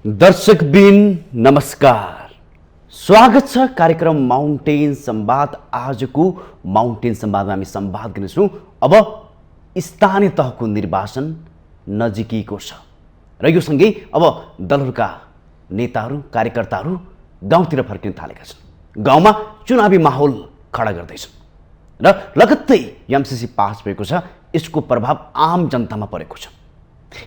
दर्शकबिन नमस्कार, स्वागत छ कार्यक्रम माउन्टेन संवाद। आजको माउन्टेन संवादमा हामी संवाद गर्नेछौँ। अब स्थानीय तहको निर्वाचन नजिकैको छ र यो सँगै अब दलहरूका नेताहरू कार्यकर्ताहरू गाउँतिर फर्किन थालेका छन्। गाउँमा चुनावी माहौल खडा गर्दैछन् र लगत्तै एमसीसी पास भएको छ। यसको प्रभाव आम जनतामा परेको छ।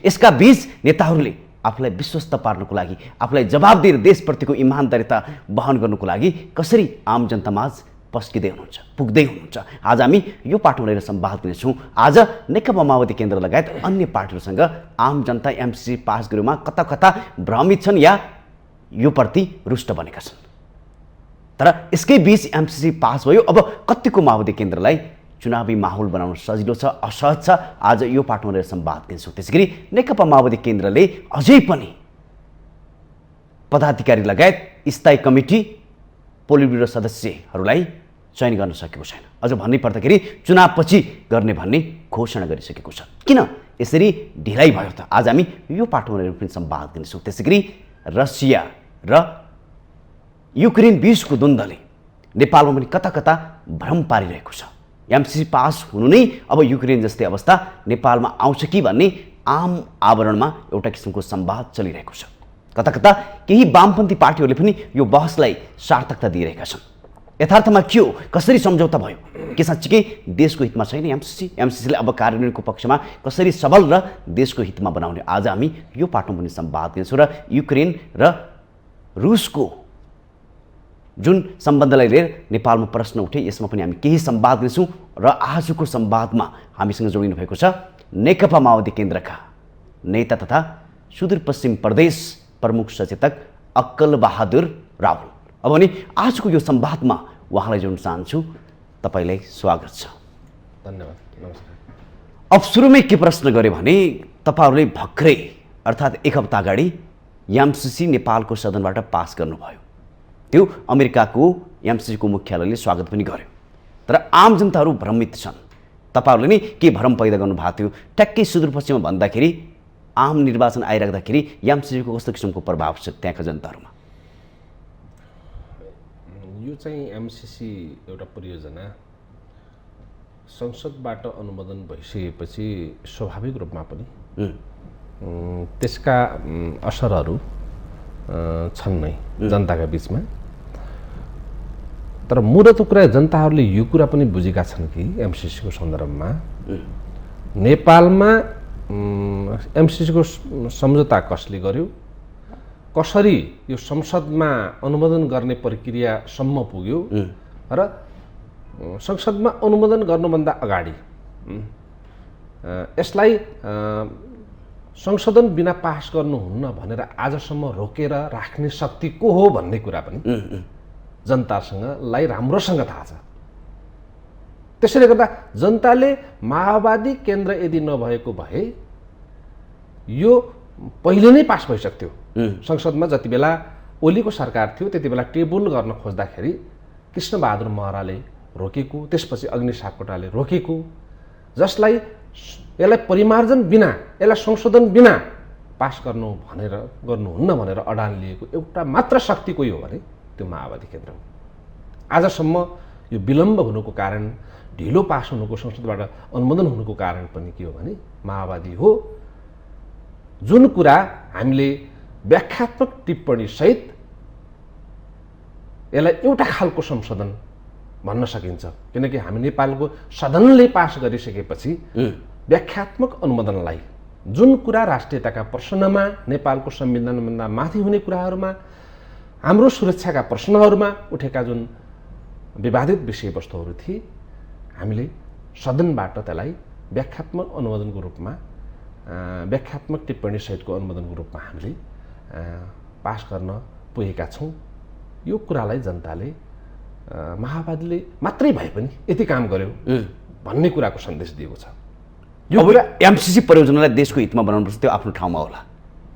यसका बीच नेताहरूले आफूलाई विश्वस्त पार्नको लागि, आफूलाई जवाबदेह देशप्रतिको इमानदारिता वहन गर्नुको लागि कसरी आम जनतामाझ पस्किँदै हुनुहुन्छ, पुग्दै हुनुहुन्छ, आज हामी यो पाठमा लिएर संवाद गर्नेछौँ। आज नेकपा माओवादी केन्द्र लगायत अन्य पार्टीहरूसँग आम जनता एमसीसी पास गरेमा कता कता भ्रमित छन् या यो प्रति रुष्ट बनेका छन्। तर यसकै बीच एमसीसी पास भयो। अब कतिको माओवादी केन्द्रलाई चुनावी माहौल बनाउन सजिलो छ, असहज छ, आज यो पाठमा लिएर संवाद गर्छौँ। त्यसैगरी नेकपा माओवादी केन्द्रले अझै पनि पदाधिकारी लगायत स्थायी कमिटी, पोलिट ब्युरो सदस्यहरूलाई चयन गर्न सकेको छैन। अझ भन्नै पर्दाखेरि चुनावपछि गर्ने भन्ने घोषणा गरिसकेको छ। किन यसरी ढिलाइ भयो त? आज हामी यो पाठमा लिएर पनि संवाद गर्छौँ। त्यसैगरी रसिया र युक्रेन बीचको द्वन्द्वले नेपालमा पनि कता कता भ्रम पारिरहेको छ। एमसीसी पास हुनु नै अब युक्रेन जस्तै अवस्था नेपालमा आउँछ कि भन्ने आम आवरणमा एउटा किसिमको संवाद चलिरहेको छ। कता कता केही वामपन्थी पार्टीहरूले पनि यो बहसलाई सार्थकता दिइरहेका छन्। यथार्थमा के हो, कसरी सम्झौता भयो, के साँच्चीकै देशको हितमा छैन एमसीसी? एमसीसीले अब कार्यान्वयनको पक्षमा कसरी सबल र देशको हितमा बनाउने, आज हामी यो पाठमा पनि संवाद गर्छौँ। र युक्रेन र रुसको जुन सम्बन्धलाई लिएर नेपालमा प्रश्न उठे, यसमा पनि हामी केही संवाद गर्छौँ। र आजको संवादमा हामीसँग जोडिनु भएको छ नेकपा माओवादी केन्द्रका नेता तथा सुदूरपश्चिम प्रदेश प्रमुख सचेतक अक्कल बहादुर रावल। अब भने आजको यो संवादमा उहाँलाई जोड्न चाहन्छु। तपाईँलाई स्वागत छ। धन्यवाद, नमस्कार। अब सुरुमै के प्रश्न गरेँ भने तपाईँहरूले भर्खरै अर्थात् एक हप्ता अगाडि एमसीसी नेपालको सदनबाट पास गर्नुभयो। त्यो अमेरिकाको एमसीसीको मुख्यालयले स्वागत पनि गर्यो। तर आम जनताहरू भ्रमित छन्। तपाईँहरूले नै के भ्रम पैदा गर्नुभएको थियो? ठ्याक्कै सुदूरपश्चिममा भन्दाखेरि आम निर्वाचन आइराख्दाखेरि एमसीसीको कस्तो किसिमको प्रभाव छ त्यहाँका जनताहरूमा? यो चाहिँ एमसीसी एउटा परियोजना संसदबाट अनुमोदन भइसकेपछि स्वाभाविक रूपमा पनि त्यसका असरहरू छन् नै जनताका बीचमा। तर मूलत कुरा जनताहरूले यो कुरा पनि बुझेका छन् कि एमसीसीको सन्दर्भमा नेपालमा एमसीसीको सम्झौता कसले गर्यो, कसरी यो संसदमा अनुमोदन गर्ने प्रक्रियासम्म पुग्यो र संसदमा अनुमोदन गर्नुभन्दा अगाडि यसलाई संशोधन बिना पास गर्नुहुन्न भनेर आजसम्म रोकेर राख्ने शक्ति को हो भन्ने कुरा पनि जनतासँगलाई राम्रोसँग थाहा छ। त्यसैले गर्दा जनताले माओवादी केन्द्र यदि नभएको भए यो पहिले नै पास भइसक्थ्यो। संसदमा जति बेला ओलीको सरकार थियो त्यति बेला टेबल गर्न खोज्दाखेरि कृष्णबहादुर महराले रोकेको, त्यसपछि अग्नि सापकोटाले रोकेको, जसलाई यसलाई परिमार्जन बिना, यसलाई संशोधन बिना पास गर्नुहुन्न भनेर अडान लिएको एउटा मात्र शक्ति कोही हो भने त्यो माओवादी केन्द्र हो। आजसम्म यो विलम्ब हुनुको कारण, ढिलो पास हुनुको, संसदबाट अनुमोदन हुनुको कारण पनि के हो भने माओवादी हो। जुन कुरा हामीले व्याख्यात्मक टिप्पणी सहित यसलाई एउटा खालको संशोधन भन्न सकिन्छ, किनकि हामी नेपालको सदनले पास गरिसकेपछि व्याख्यात्मक अनुमोदनलाई जुन कुरा राष्ट्रियताका प्रश्नमा, नेपालको संविधानभन्दा माथि हुने कुराहरूमा, हाम्रो सुरक्षाका प्रश्नहरूमा उठेका जुन विवादित विषयवस्तुहरू थिए, हामीले सदनबाट त्यसलाई व्याख्यात्मक अनुमोदनको रूपमा, व्याख्यात्मक टिप्पणी सहितको अनुमोदनको रूपमा हामीले पास गर्न पुगेका छौँ। यो कुरालाई जनताले माओवादीले मात्रै भए पनि यति काम गर्यो भन्ने कुराको सन्देश दिएको छ। यो कुरा एमसीसी परियोजनालाई देशको हितमा बनाउनुपर्छ, त्यो आफ्नो ठाउँमा होला।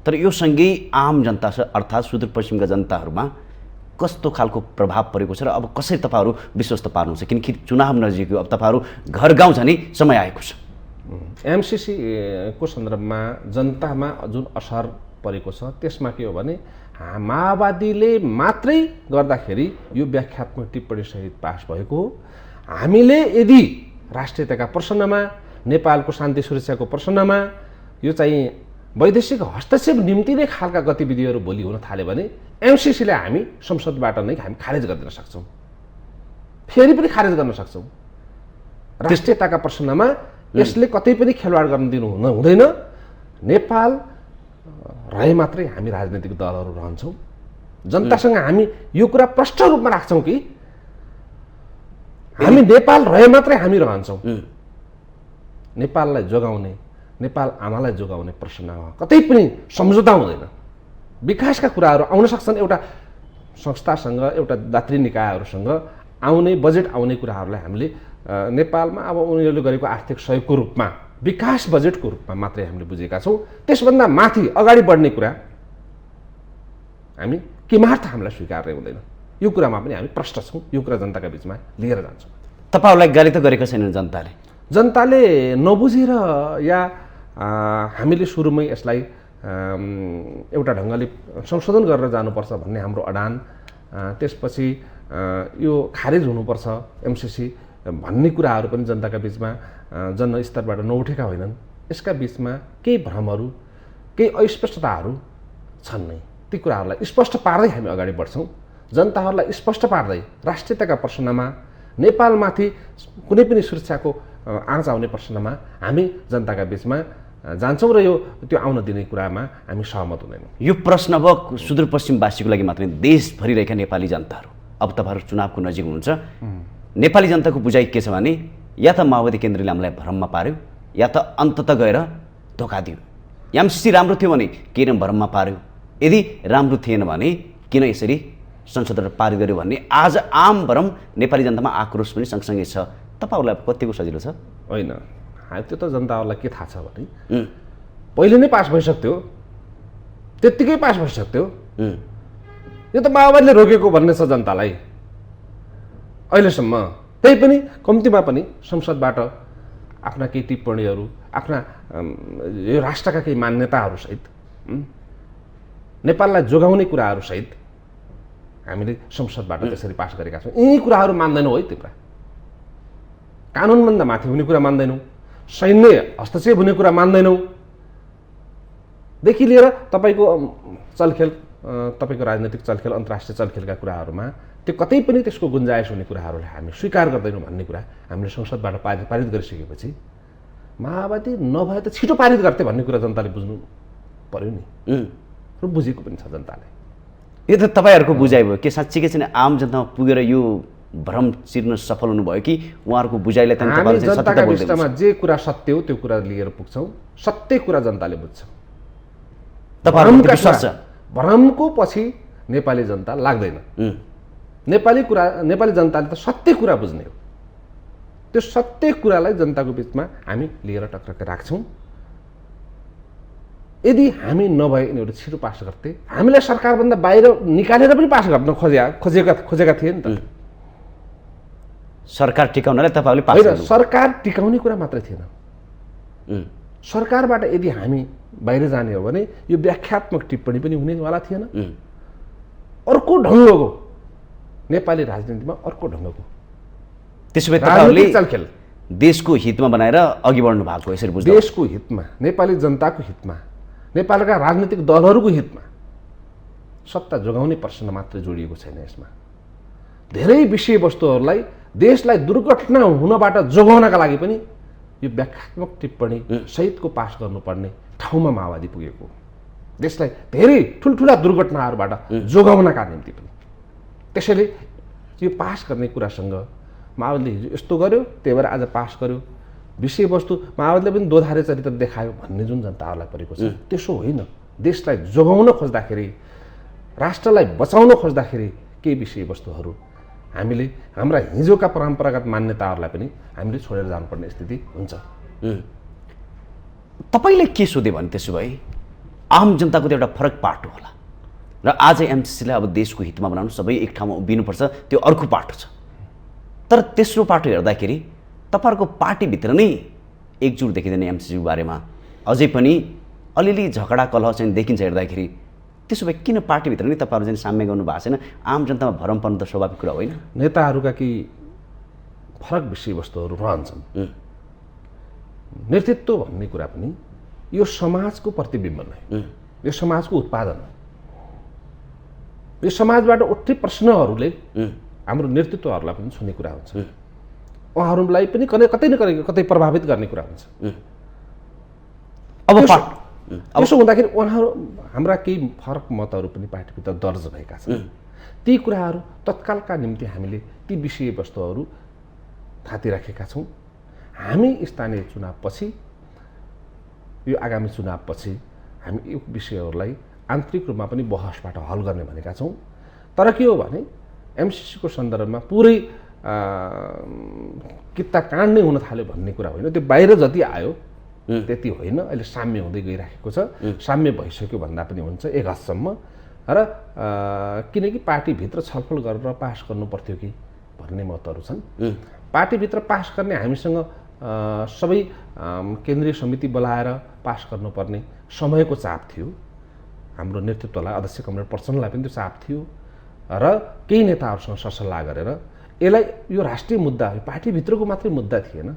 तर यो सँगै आम जनता अर्थात् सुदूरपश्चिमका जनताहरूमा कस्तो खालको प्रभाव परेको छ र अब कसरी तपाईँहरू विश्वस्त पार्नुहुन्छ? किनकि चुनाव नजिक, अब तपाईँहरू घर गाउँ जाने समय आएको छ। एमसीसी को सन्दर्भमा जनतामा जुन असर परेको छ। त्यसमा के हो भने माओवादीले मात्रै गर्दाखेरि यो व्याख्यात्मक टिप्पणी सहित पास भएको हो। हामीले यदि राष्ट्रियताका प्रश्नमा, नेपालको शान्ति सुरक्षाको प्रश्नमा यो चाहिँ वैदेशिक हस्तक्षेप निम्ति नै खालका गतिविधिहरू भोलि हुन थाल्यो भने एमसिसीलाई हामी संसदबाट नै हामी खारेज गरिदिन सक्छौँ, फेरि पनि खारेज गर्न सक्छौँ। राष्ट्रियताका प्रश्नमा यसले कतै पनि खेलवाड गर्न दिनु हुँदैन। नेपाल रहे मात्रै हामी राजनीतिक दलहरू रहन्छौँ। जनतासँग हामी यो कुरा प्रष्ट रूपमा राख्छौँ कि हामी नेपाल रहे मात्रै हामी रहन्छौँ। नेपाललाई जोगाउने, नेपाल आमालाई जोगाउने प्रश्नमा कतै पनि सम्झौता हुँदैन। विकासका कुराहरू आउन सक्छन्, एउटा संस्थासँग, एउटा दात्री निकायहरूसँग आउने बजेट आउने कुराहरूलाई हामीले नेपालमा अब उनीहरूले गरेको आर्थिक सहयोगको रूपमा, विकास बजेटको रूपमा मात्रै हामीले बुझेका छौँ। त्यसभन्दा माथि अगाडि बढ्ने कुरा हामी किमार्थ हामीलाई स्वीकार्य हुँदैन। यो कुरामा पनि हामी प्रष्ट छौँ। यो कुरा जनताका बिचमा लिएर जान्छौँ। तपाईँहरूलाई गाली त गरेका छैनन् जनताले? जनताले नबुझेर या हामीले सुरुमै यसलाई एउटा ढङ्गले संशोधन गरेर जानुपर्छ भन्ने हाम्रो अडान, त्यसपछि यो खारेज हुनुपर्छ एमसिसी भन्ने कुराहरू पनि जनताका बिचमा जनस्तरबाट नउठेका होइनन्। यसका बिचमा केही भ्रमहरू, केही अस्पष्टताहरू छन् नै। ती कुराहरूलाई स्पष्ट पार्दै हामी अगाडि बढ्छौँ। जनताहरूलाई स्पष्ट पार्दै राष्ट्रियताका प्रश्नमा, नेपालमाथि कुनै पनि सुरक्षाको आँच आउने प्रश्नमा हामी जनताका बिचमा जान्छौँ र यो त्यो आउन दिने कुरामा हामी सहमत हुँदैनौँ। यो प्रश्न अब सुदूरपश्चिमवासीको लागि मात्रै, देशभरि रहेका नेपाली जनताहरू, अब तपाईँहरू चुनावको नजिक हुनुहुन्छ, नेपाली जनताको बुझाइ के छ भने या त माओवादी केन्द्रले हामीलाई भ्रममा पार्यो या त अन्ततः गएर धोका दियो। एमसिसी राम्रो थियो भने किन भ्रममा पार्यो, यदि राम्रो थिएन भने किन यसरी संसदबाट पारित गर्यो भन्ने आज आम भरम नेपाली जनतामा आक्रोश पनि सँगसँगै छ। तपाईँहरूलाई कतिको सजिलो छ? होइन, त्यो त जनताहरूलाई के थाहा छ भने पहिले नै पास भइसक्थ्यो, त्यत्तिकै पास भइसक्थ्यो। यो त माओवादीले रोकेको भन्ने छ जनतालाई अहिलेसम्म। त्यही पनि कम्तीमा पनि संसदबाट आफ्ना केही टिप्पणीहरू, आफ्ना यो राष्ट्रका केही मान्यताहरूसहित, नेपाललाई जोगाउने कुराहरूसहित हामीले संसदबाट त्यसरी पास गरेका छौँ। यी कुराहरू मान्दैनौँ है, त्यो कुरा कानुनभन्दा माथि हुने कुरा मान्दैनौँ, सैन्य हस्तक्षेप हुने कुरा मान्दैनौँ, देखि लिएर तपाईँको चलखेल, तपाईँको राजनीतिक चलखेल, अन्तर्राष्ट्रिय चलखेलका कुराहरूमा त्यो कतै पनि त्यसको गुन्जाइस हुने कुराहरूलाई हामी स्वीकार गर्दैनौँ भन्ने कुरा हामीले संसदबाट पारित गरिसकेपछि माओवादी नभए त छिटो पारित गर्थे भन्ने कुरा जनताले बुझ्नु पर्यो नि, र बुझेको पनि छ जनताले। यो त तपाईँहरूको बुझाइ भयो के साँच्चीकै छैन? आम जनतामा पुगेर यो भ्रम चिर्न सफल हुनुभयो कि उहाँहरूको बुझाइलाई त हामी जनताका बिचमा जे कुरा सत्य हो त्यो कुरा लिएर पुग्छौँ। सत्य कुरा जनताले बुझ्छ। भ्रमको पछि नेपाली जनता लाग्दैन। नेपाली जनताले त सत्य कुरा बुझ्ने हो। त्यो सत्य कुरालाई जनताको बिचमा हामी लिएर टक्राएर राख्छौँ। यदि हामी नभए यिनीहरू छिटो पास गर्थे, हामीलाई सरकारभन्दा बाहिर निकालेर पनि पास गर्न खोजेका थिए नि त। सरकार टिकाउनलाई तपाईँहरूले पास होइन, सरकार टिकाउने कुरा मात्रै थिएन। सरकारबाट यदि हामी बाहिर जाने हो भने यो व्याख्यात्मक टिप्पणी पनि हुनेवाला थिएन। अर्को ढङ्गको नेपाली राजनीतिमा अर्को ढङ्गको त्यसो भए तपाईँहरूले चलखेल देशको हितमा बनाएर अघि बढ्नु भएको यसरी बुझ्दा? देशको हितमा, नेपाली जनताको हितमा, नेपालका राजनीतिक दलहरूको हितमा सत्ता जोगाउने प्रश्न मात्र जोडिएको छैन। यसमा धेरै विषयवस्तुहरूलाई देशलाई दुर्घटना हुनबाट जोगाउनका लागि पनि यो व्याख्यात्मक टिप्पणी सहितको पास गर्नुपर्ने ठाउँमा माओवादी पुगेको। देशलाई धेरै ठुल्ठुला दुर्घटनाहरूबाट जोगाउनका निम्ति पनि। त्यसैले यो पास गर्ने कुरासँग माओवादीले हिजो यस्तो गर्यो, त्यही भएर आज पास गर्यो, विषयवस्तु माओवादीले पनि दोधारे चरित्र देखायो भन्ने जुन जनताहरूलाई परेको छ त्यसो होइन। देशलाई जोगाउन खोज्दाखेरि, राष्ट्रलाई बचाउन खोज्दाखेरि केही विषयवस्तुहरू हामीले हाम्रा हिजोका परम्परागत मान्यताहरूलाई पनि हामीले छोडेर जानुपर्ने स्थिति हुन्छ। तपाईँले के सोधे भने त्यसो भए आम जनताको त एउटा फरक पाटो होला र आज एमसिसीलाई अब देशको हितमा बनाउनु, सबै एक ठाउँमा उभिनुपर्छ, त्यो अर्को पाटो छ। तर तेस्रो पाटो हेर्दाखेरि तपाईँहरूको पार्टीभित्र नै एकजुट देखिँदैन एमसिसीको बारेमा। अझै पनि अलिअलि झगडा कलह चाहिँ देखिन्छ हेर्दाखेरि, त्यसो भए किन पार्टीभित्र नै तपाईँहरू चाहिँ साम्य गर्नु भएको छैन? आम जनतामा भरम पर्नु त स्वाभाविक कुरा होइन? नेताहरूका केही फरक विषयवस्तुहरू रहन्छन्। नेतृत्व भन्ने कुरा पनि यो समाजको प्रतिबिम्ब नै, यो समाजको उत्पादन हो। यो समाजबाट उठ्ने प्रश्नहरूले हाम्रो नेतृत्वहरूलाई पनि छुने कुरा हुन्छ, उहाँहरूलाई पनि कतै न कतै प्रभावित गर्ने कुरा हुन्छ। अब त्यसो हुँदाखेरि उहाँहरू हाम्रा केही फरक मतहरू पनि पार्टीभित्र दर्ज भएका छन्। ती कुराहरू तत्कालका निम्ति हामीले ती विषयवस्तुहरू थाती राखेका छौँ। हामी स्थानीय चुनावपछि, यो आगामी चुनावपछि हामी यो विषयहरूलाई आन्तरिक रूपमा पनि बहसबाट हल गर्ने भनेका छौँ। तर के हो भने एमसिसीको सन्दर्भमा पुरै कित्ता काण्ड नै हुन थाल्यो भन्ने कुरा होइन, त्यो बाहिर जति आयो त्यति होइन। अहिले साम्य हुँदै गइराखेको छ, साम्य भइसक्यो भन्दा पनि हुन्छ एक हदसम्म। र किनकि पार्टीभित्र छलफल गरेर पास गर्नु पर्थ्यो कि भन्ने मतहरू छन्। पार्टीभित्र पास गर्ने हामीसँग सबै केन्द्रीय समिति बोलाएर पास गर्नुपर्ने समयको चाप थियो। हाम्रो नेतृत्वलाई, अध्यक्ष कमरेड प्रचण्डलाई पनि त्यो चाप थियो र केही नेताहरूसँग सरसल्लाह गरेर यसलाई यो राष्ट्रिय मुद्दा हो, पार्टीभित्रको मात्रै मुद्दा थिएन,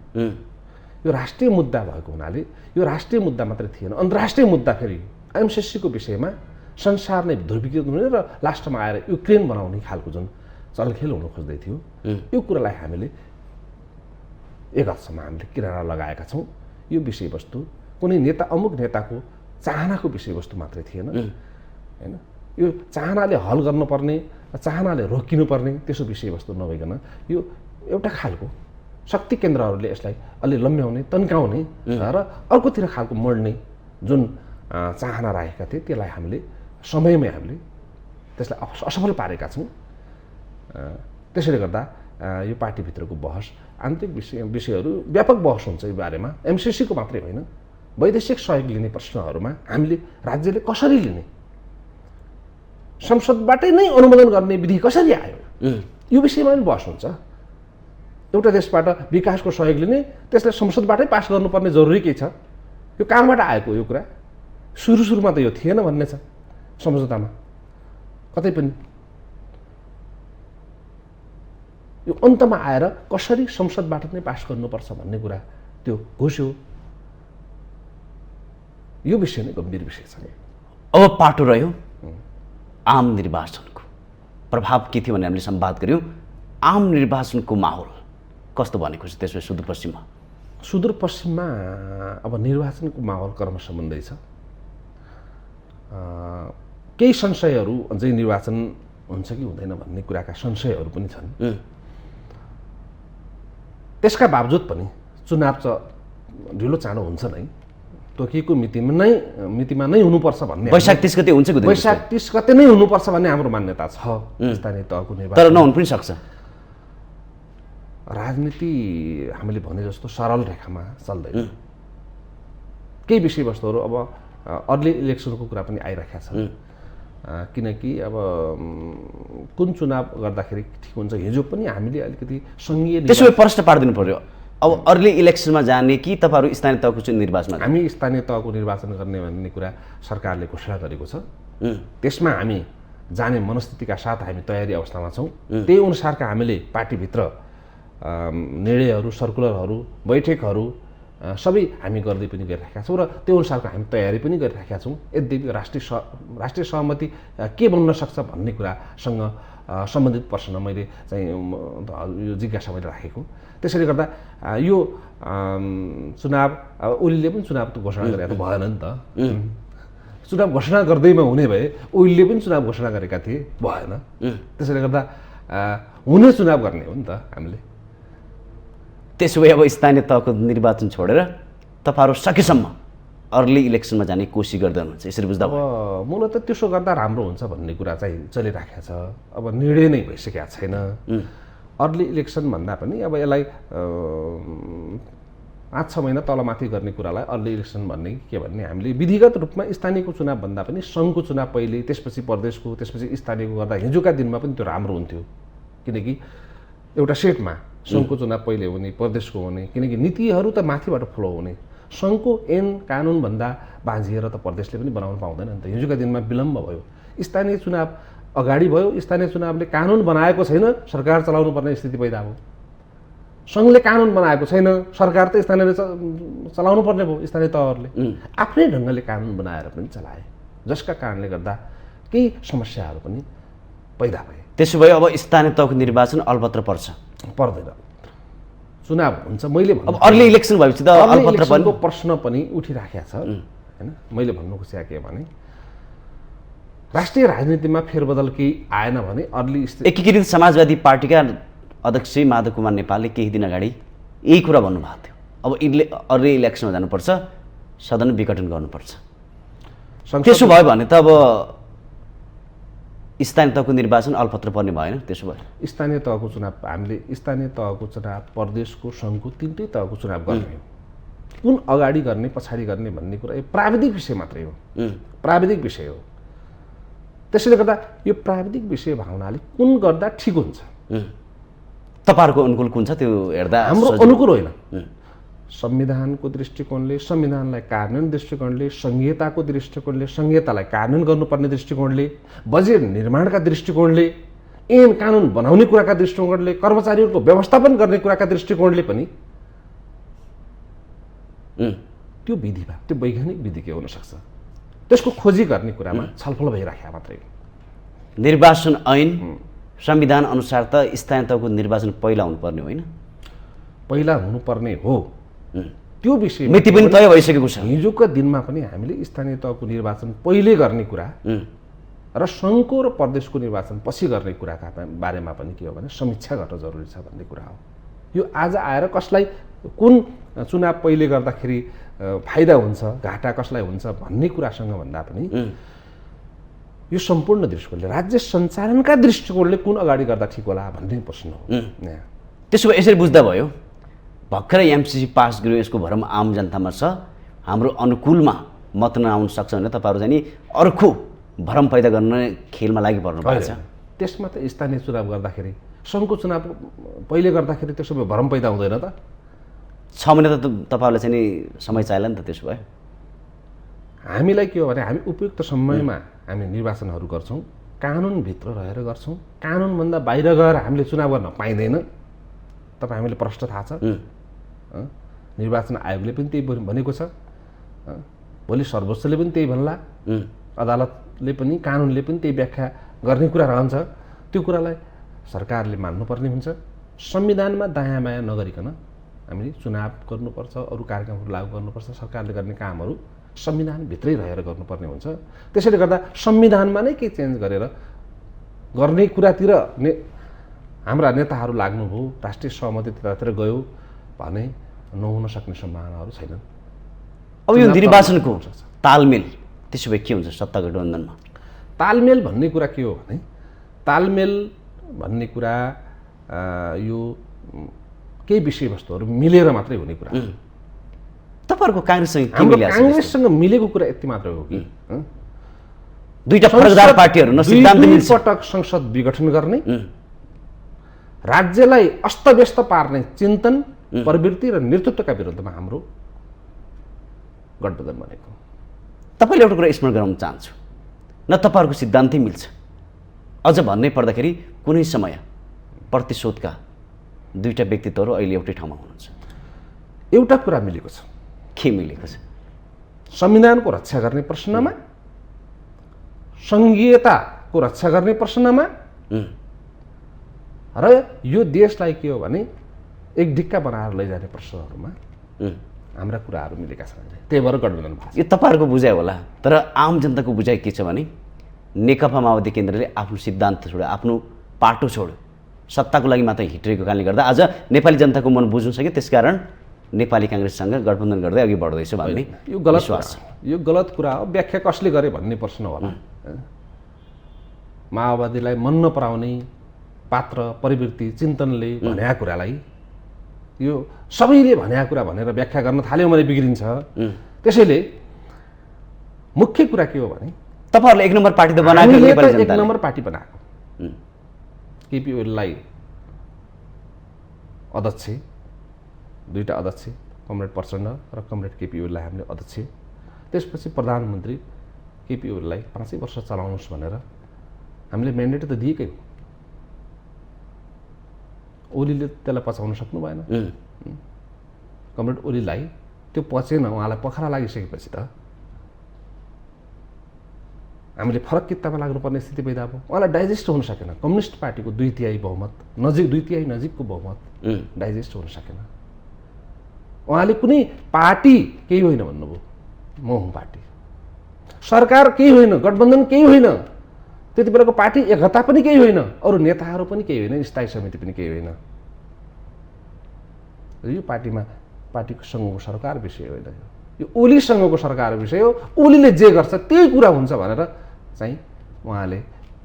यो राष्ट्रिय मुद्दा भएको हुनाले यो राष्ट्रिय मुद्दा मात्रै थिएन, अन्तर्राष्ट्रिय मुद्दा फेरि एमसिसीको विषयमा संसार नै ध्रुवीकृत हुने र लास्टमा आएर युक्रेन बनाउने खालको जुन चलखेल हुन खोज्दै थियो, यो कुरालाई हामीले एक हदसम्म हामीले किनारा लगाएका छौँ। यो विषयवस्तु कुनै नेता अमुक नेताको चाहनाको विषयवस्तु मात्रै थिएन होइन, यो चाहनाले हल गर्नुपर्ने, चाहनाले रोकिनुपर्ने त्यसो विषयवस्तु नभइकन यो एउटा खालको शक्ति केन्द्रहरूले यसलाई अलि लम्ब्याउने, तन्काउने र अर्कोतिर खालको मोड्ने जुन चाहना राखेका थिए त्यसलाई हामीले समयमै हामीले त्यसलाई असफल पारेका छौँ। त्यसैले गर्दा यो पार्टीभित्रको बहस, आन्तरिक विषयहरू व्यापक बहस हुन्छ यो बारेमा। एमसिसीको मात्रै होइन, वैदेशिक सहयोग लिने प्रश्नहरूमा हामीले राज्यले कसरी लिने, संसदबाटै नै अनुमोदन गर्ने विधि कसरी आयो, यो विषयमा पनि बहस हुन्छ। एउटा देशबाट विकासको सहयोग लिने, त्यसलाई संसदबाटै पास गर्नुपर्ने जरुरी के छ? यो कहाँबाट आएको यो कुरा? सुरुमा त यो थिएन भन्ने छ सम्झौतामा कतै पनि। यो अन्तमा आएर कसरी संसदबाट नै पास गर्नुपर्छ भन्ने कुरा त्यो घोष्यो। यो विषय नै गम्भीर विषय छ। अब पाटो रह्यो आम निर्वाचनको प्रभाव के थियो भने हामीले संवाद गऱ्यौँ। आम निर्वाचनको माहौल कस्तो भनेको छ त्यसो सुदूरपश्चिममा? सुदूरपश्चिममा अब निर्वाचनको माहौल क्रमशः बन्दैछ। केही संशयहरू अझै निर्वाचन हुन्छ कि हुँदैन भन्ने कुराका संशयहरू पनि छन्। त्यसका बावजुद पनि चुनाव ढिलो चाँडो हुन्छ नै, तोकिएको मितिमा नै हुनुपर्छ भन्ने, वैशाख 30 गते हुन्छ कि वैशाख 30 गते नै हुनुपर्छ भन्ने हाम्रो मान्यता छ। स्थानीय तहको निर्वाचन तर नहुन पनि सक्छ। राजनीति हामीले भने जस्तो सरल रेखामा चल्दैन। केही विषयवस्तुहरू अब अर्ली इलेक्सनको कुरा पनि आइरहेको छ, किनकि अब कुन चुनाव गर्दाखेरि ठिक हुन्छ। हिजो पनि हामीले अलिकति सङ्घीय त्यसो भए प्रश्न पारिदिनु पर्यो, अब अर्ली इलेक्सनमा जाने कि तपाईँहरू स्थानीय तहको निर्वाचनमा? हामी स्थानीय तहको निर्वाचन गर्ने भन्ने कुरा सरकारले घोषणा गरेको छ। त्यसमा हामी जाने मनस्थितिका साथ हामी तयारी अवस्थामा छौँ। त्यही अनुसारका हामीले पार्टीभित्र निर्णयहरू, सर्कुलरहरू, बैठकहरू सबै हामी गर्दै पनि गरिरहेका छौँ र त्यो अनुसारको हामी तयारी पनि गरिरहेका छौँ। यद्यपि राष्ट्रिय सहमति के बन्न सक्छ भन्ने कुरासँग सम्बन्धित प्रश्न मैले चाहिँ यो जिज्ञासा मैले राखेको। त्यसैले गर्दा यो चुनाव ओलीले पनि चुनाव त घोषणा गरेका त भएन नि त। चुनाव घोषणा गर्दैमा हुने भए ओलीले पनि चुनाव घोषणा गरेका थिए, भएन। त्यसैले गर्दा हुने चुनाव गर्ने हो नि त हामीले। त्यसो भए अब स्थानीय तहको निर्वाचन छोडेर तपाईँहरू सकेसम्म अर्ली इलेक्सनमा जाने कोसिस गर्दै हुनुहुन्छ, यसरी बुझ्दा भयो? अब मूलत त्यसो गर्दा राम्रो हुन्छ भन्ने कुरा चाहिँ चलिराखेको छ। अब निर्णय नै भइसकेको छैन। अर्ली इलेक्सन भन्दा पनि अब यसलाई 5-6 महिना तलमाथि गर्ने कुरालाई अर्ली इलेक्सन भन्ने के भन्ने, हामीले विधिगत रूपमा स्थानीयको चुनाव भन्दा पनि सङ्घको चुनाव पहिले, त्यसपछि प्रदेशको, त्यसपछि स्थानीयको गर्दा हिजोका दिनमा पनि त्यो राम्रो हुन्थ्यो। किनकि एउटा सेटमा सङ्घको चुनाव पहिले हुने, प्रदेशको हुने, किनकि नीतिहरू त माथिबाट फ्लो हुने, सङ्घको ऐन कानुनभन्दा बाँझिएर त प्रदेशले पनि बनाउन पाउँदैन नि त। हिजोका दिनमा विलम्ब भयो, स्थानीय चुनाव अगाडि भयो, स्थानीय चुनावले कानुन बनाएको छैन, सरकार चलाउनु पर्ने स्थिति पैदा भयो। सङ्घले कानुन बनाएको छैन, सरकार त स्थानीयले चलाउनु पर्ने भयो। स्थानीय तहहरूले आफ्नै ढङ्गले कानुन बनाएर पनि चलाए, जसका कारणले गर्दा केही समस्याहरू पनि पैदा भए। त्यसो भए अब स्थानीय तहको निर्वाचन अलपत्र पर्दैन, चुनाव हुन्छ। मैले अब अर्ली इलेक्सन भएपछि त अलपत्र पनि प्रश्न पनि उठिराखेको छ हैन। मैले भन्नु खोजेको के भने राष्ट्रिय राजनीतिमा फेरबदल केही आएन भने अर्ली एकीकृत समाजवादी पार्टीका अध्यक्ष माधव कुमार नेपालले केही दिन अगाडि यही कुरा भन्नुभएको थियो, अब अर्ली इलेक्सनमा जानुपर्छ, सदन विघटन गर्नुपर्छ। त्यसो भयो भने त अब स्थानीय तहको निर्वाचन अलपत्र पर्ने भएन। त्यसो भए स्थानीय तहको चुनाव हामीले स्थानीय तहको चुनाव प्रदेशको सङ्घको तिनटै तहको चुनाव गर्ने हो। कुन अगाडि गर्ने पछाडि गर्ने भन्ने कुरा यो प्राविधिक विषय मात्रै हो, प्राविधिक विषय हो। त्यसैले गर्दा यो प्राविधिक विषय भावनाले कुन गर्दा ठिक हुन्छ, तपाईँहरूको अनुकूल कुन छ त्यो हेर्दा हाम्रो अनुकूल होइन। संविधानको दृष्टिकोणले, संविधानलाई कार्यान्वयन दृष्टिकोणले, संहिताको दृष्टिकोणले, संहितालाई कार्यान्वयन गर्नुपर्ने दृष्टिकोणले, बजेट निर्माणका दृष्टिकोणले, ऐन कानुन बनाउने कुराका दृष्टिकोणले, कर्मचारीहरूको व्यवस्थापन गर्ने कुराका दृष्टिकोणले पनि त्यो विधि भए त्यो वैज्ञानिक विधि के हुन सक्छ, त्यसको खोजी गर्ने कुरामा छलफल भइराखेको मात्रै हो। निर्वाचन ऐन संविधान अनुसार त स्थानीय तहको निर्वाचन पहिला हुनुपर्ने होइन? पहिला हुनुपर्ने हो, त्यो विषय मिति पनि तय भइसकेको छ। हिजोका दिनमा पनि हामीले स्थानीय तहको निर्वाचन पहिले गर्ने कुरा र सङ्घको र प्रदेशको निर्वाचन पछि गर्ने कुराका बारेमा पनि के हो भने समीक्षा गर्न जरुरी छ भन्ने कुरा हो। यो आज आएर कसलाई कुन चुनाव पहिले गर्दाखेरि फाइदा हुन्छ, घाटा कसलाई हुन्छ भन्ने कुरासँग भन्दा पनि यो सम्पूर्ण दृष्टिकोणले, राज्य सञ्चालनका दृष्टिकोणले कुन अगाडि गर्दा ठिक होला भन्ने प्रश्न हो। त्यसो भए यसरी बुझ्दा भयो, भर्खरै एमसिसी पास गर्यो, यसको भरम आम जनतामा छ, हाम्रो अनुकूलमा मत नआउन सक्छ भने तपाईँहरू चाहिँ नि अर्को भरम पैदा गर्न खेलमा लागि पर्नु भएको छ। त्यसमा त स्थानीय चुनाव गर्दाखेरि सङ्घको चुनाव पहिले गर्दाखेरि त्यसो भए भरम पैदा हुँदैन त? 6 महिना त तपाईँहरूलाई चाहिँ नि समय चाहिएला नि त। त्यसो भए हामीलाई के हो भने हामी उपयुक्त समयमा हामी निर्वाचनहरू गर्छौँ, कानुनभित्र रहेर गर्छौँ। कानुनभन्दा बाहिर गएर हामीले चुनाव गर्न पाइँदैन। तपाईँ हामीले प्रश्न थाहा छ, निर्वाचन आयोगले पनि त्यही भनेको छ, भोलि सर्वोच्चले पनि त्यही भन्ला, अदालतले पनि कानुनले पनि त्यही व्याख्या गर्ने कुरा रहन्छ। त्यो कुरालाई सरकारले मान्नुपर्ने हुन्छ। संविधानमा दायाँ बायाँ नगरिकन हामीले चुनाव गर्नुपर्छ, अरू कार्यक्रमहरू लागू गर्नुपर्छ। सरकारले गर्ने कामहरू संविधानभित्रै रहेर गर्नुपर्ने हुन्छ। त्यसैले गर्दा संविधानमा नै केही चेन्ज गरेर गर्ने कुरातिर हाम्रा नेताहरू लाग्नुभयो, राष्ट्रिय सहमति त्यतातिर गयो भने नहुन सक्ने सम्भावनाहरू छैनन्। अब यो निर्वाचनको तालमेल त्यसो भए के हुन्छ सत्ता गठबन्धनमा? तालमेल भन्ने कुरा के हो भने, तालमेल भन्ने कुरा यो केही विषयवस्तुहरू मिलेर मात्रै हुने कुरा। तपाईँहरूको काङ्ग्रेससँग के हाम्रो मिलेको छ? काङ्ग्रेससँग मिलेको कुरा यति मात्र हो कि दुईटा फरकदार पार्टीहरू न सिद्धान्त मिल्छ। पटक संसद विघटन गर्ने, राज्यलाई अस्तव्यस्त पार्ने चिन्तन, प्रवृत्ति र नेतृत्वका विरुद्धमा हाम्रो गठबन्धन बनेको। तपाईँले एउटा कुरा स्मरण गराउन चाहन्छु, न तपाईँहरूको सिद्धान्तै मिल्छ, अझ भन्नै पर्दाखेरि कुनै समय प्रतिशोधका दुईटा व्यक्तित्वहरू अहिले एउटै ठाउँमा हुनुहुन्छ। एउटा कुरा मिलेको छ। के मिलेको छ? संविधानको रक्षा गर्ने प्रश्नमा, सङ्घीयताको रक्षा गर्ने प्रश्नमा र यो देशलाई के हो भने एक ढिक्का बनाएर लैजाने प्रश्नहरूमा हाम्रा कुराहरू मिलेका छन्। त्यही भएर गठबन्धन भएको छ। यो तपाईँहरूको बुझाइ होला, तर आम जनताको बुझाइ के छ भने नेकपा माओवादी केन्द्रले आफ्नो सिद्धान्त छोड्यो, आफ्नो पाटो छोड्यो, सत्ताको लागि मात्रै हिँडेको कारणले गर्दा आज नेपाली जनताको मन बुझ्न सक्यो, त्यसकारण नेपाली काङ्ग्रेससँग गठबन्धन गर्दै अघि बढ्दैछ भन्ने यो गलत विश्वास छ। यो गलत कुरा हो। व्याख्या कसले गरे भन्ने प्रश्न होला। माओवादीलाई मन नपराउने पात्र, प्रवृत्ति, चिन्तनले भनेका कुरालाई यो सबैले भनेका कुरा भनेर व्याख्या गर्न थाल्यो भने बिग्रिन्छ। त्यसैले मुख्य कुरा के हो भने तपाईँहरूले एक नम्बर पार्टी त बनाएको, नेपाली जनताले एक नम्बर पार्टी बनाएको। केपी ओलीलाई अध्यक्ष, दुईटा अध्यक्ष, कमरेड प्रचण्ड र कमरेड केपी ओलीलाई हामीले अध्यक्ष, त्यसपछि प्रधानमन्त्री केपी ओलीलाई 5 वर्ष चलाउनुहोस् भनेर हामीले म्यान्डेट त दिएकै हो। ओलीले त्यसलाई पचाउन सक्नु भएन। कमरेड ओलीलाई त्यो पचेन, उहाँलाई पखरा लागिसकेपछि त हामीले फरक कित्तामा लाग्नुपर्ने स्थिति पैदा भयो। उहाँलाई डाइजेस्ट हुन सकेन। कम्युनिस्ट पार्टीको 2/3 बहुमत, 2/3 नजिकको बहुमत डाइजेस्ट हुन सकेन। उहाँले कुनै पार्टी केही होइन भन्नुभयो, म हुँ पार्टी, सरकार केही होइन, गठबन्धन केही होइन, त्यति बेलाको पार्टी एकता पनि केही होइन, अरू नेताहरू पनि केही होइन, स्थायी समिति पनि केही होइन। यो पार्टीको सँगको सरकार विषय होइन, यो ओलीसँगको सरकार विषय हो। ओलीले जे गर्छ त्यही कुरा हुन्छ भनेर चाहिँ उहाँले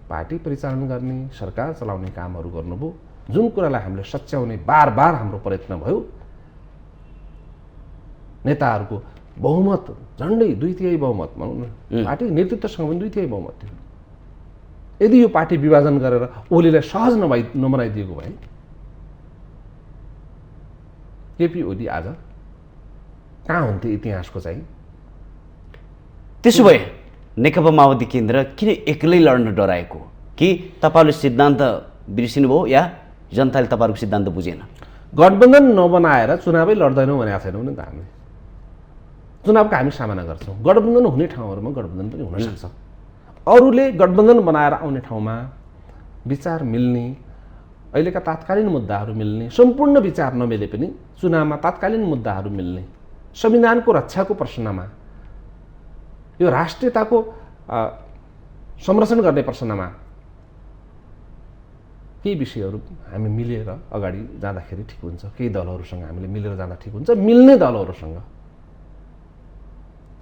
पार्टी परिचालन गर्ने, सरकार चलाउने कामहरू गर्नुभयो, जुन कुरालाई हामीले सच्याउने बार हाम्रो प्रयत्न भयो। नेताहरूको बहुमत झन्डै 2/3 बहुमत भनौँ न, पार्टी नेतृत्वसँग पनि 2/3 बहुमत थियो। यदि यो पार्टी विभाजन गरेर ओलीलाई सहज नबनाइदिएको भए केपी ओली आज कहाँ हुन्थे इतिहासको चाहिँ? त्यसो भए नेकपा माओवादी केन्द्र किन एक्लै लड्न डराएको? कि तपाईँहरूले सिद्धान्त बिर्सिनुभयो या जनताले तपाईँहरूको सिद्धान्त बुझेन? गठबन्धन नबनाएर चुनावै लड्दैनौँ भनेको छैनौँ नि त हामी। चुनावको हामी सामना गर्छौँ। गठबन्धन हुने ठाउँहरूमा गठबन्धन पनि हुनसक्छ। अरूले गठबन्धन बनाएर आउने ठाउँमा विचार मिल्ने, अहिलेका तात्कालीन मुद्दाहरू मिल्ने, सम्पूर्ण विचार नमिले पनि चुनावमा तात्कालीन मुद्दाहरू मिल्ने, संविधानको रक्षाको प्रश्नमा, यो राष्ट्रियताको संरक्षण गर्ने प्रश्नमा केही विषयहरू हामी मिलेर अगाडि जाँदाखेरि ठिक हुन्छ। केही दलहरूसँग हामीले मिलेर जाँदा ठिक हुन्छ। मिल्ने दलहरूसँग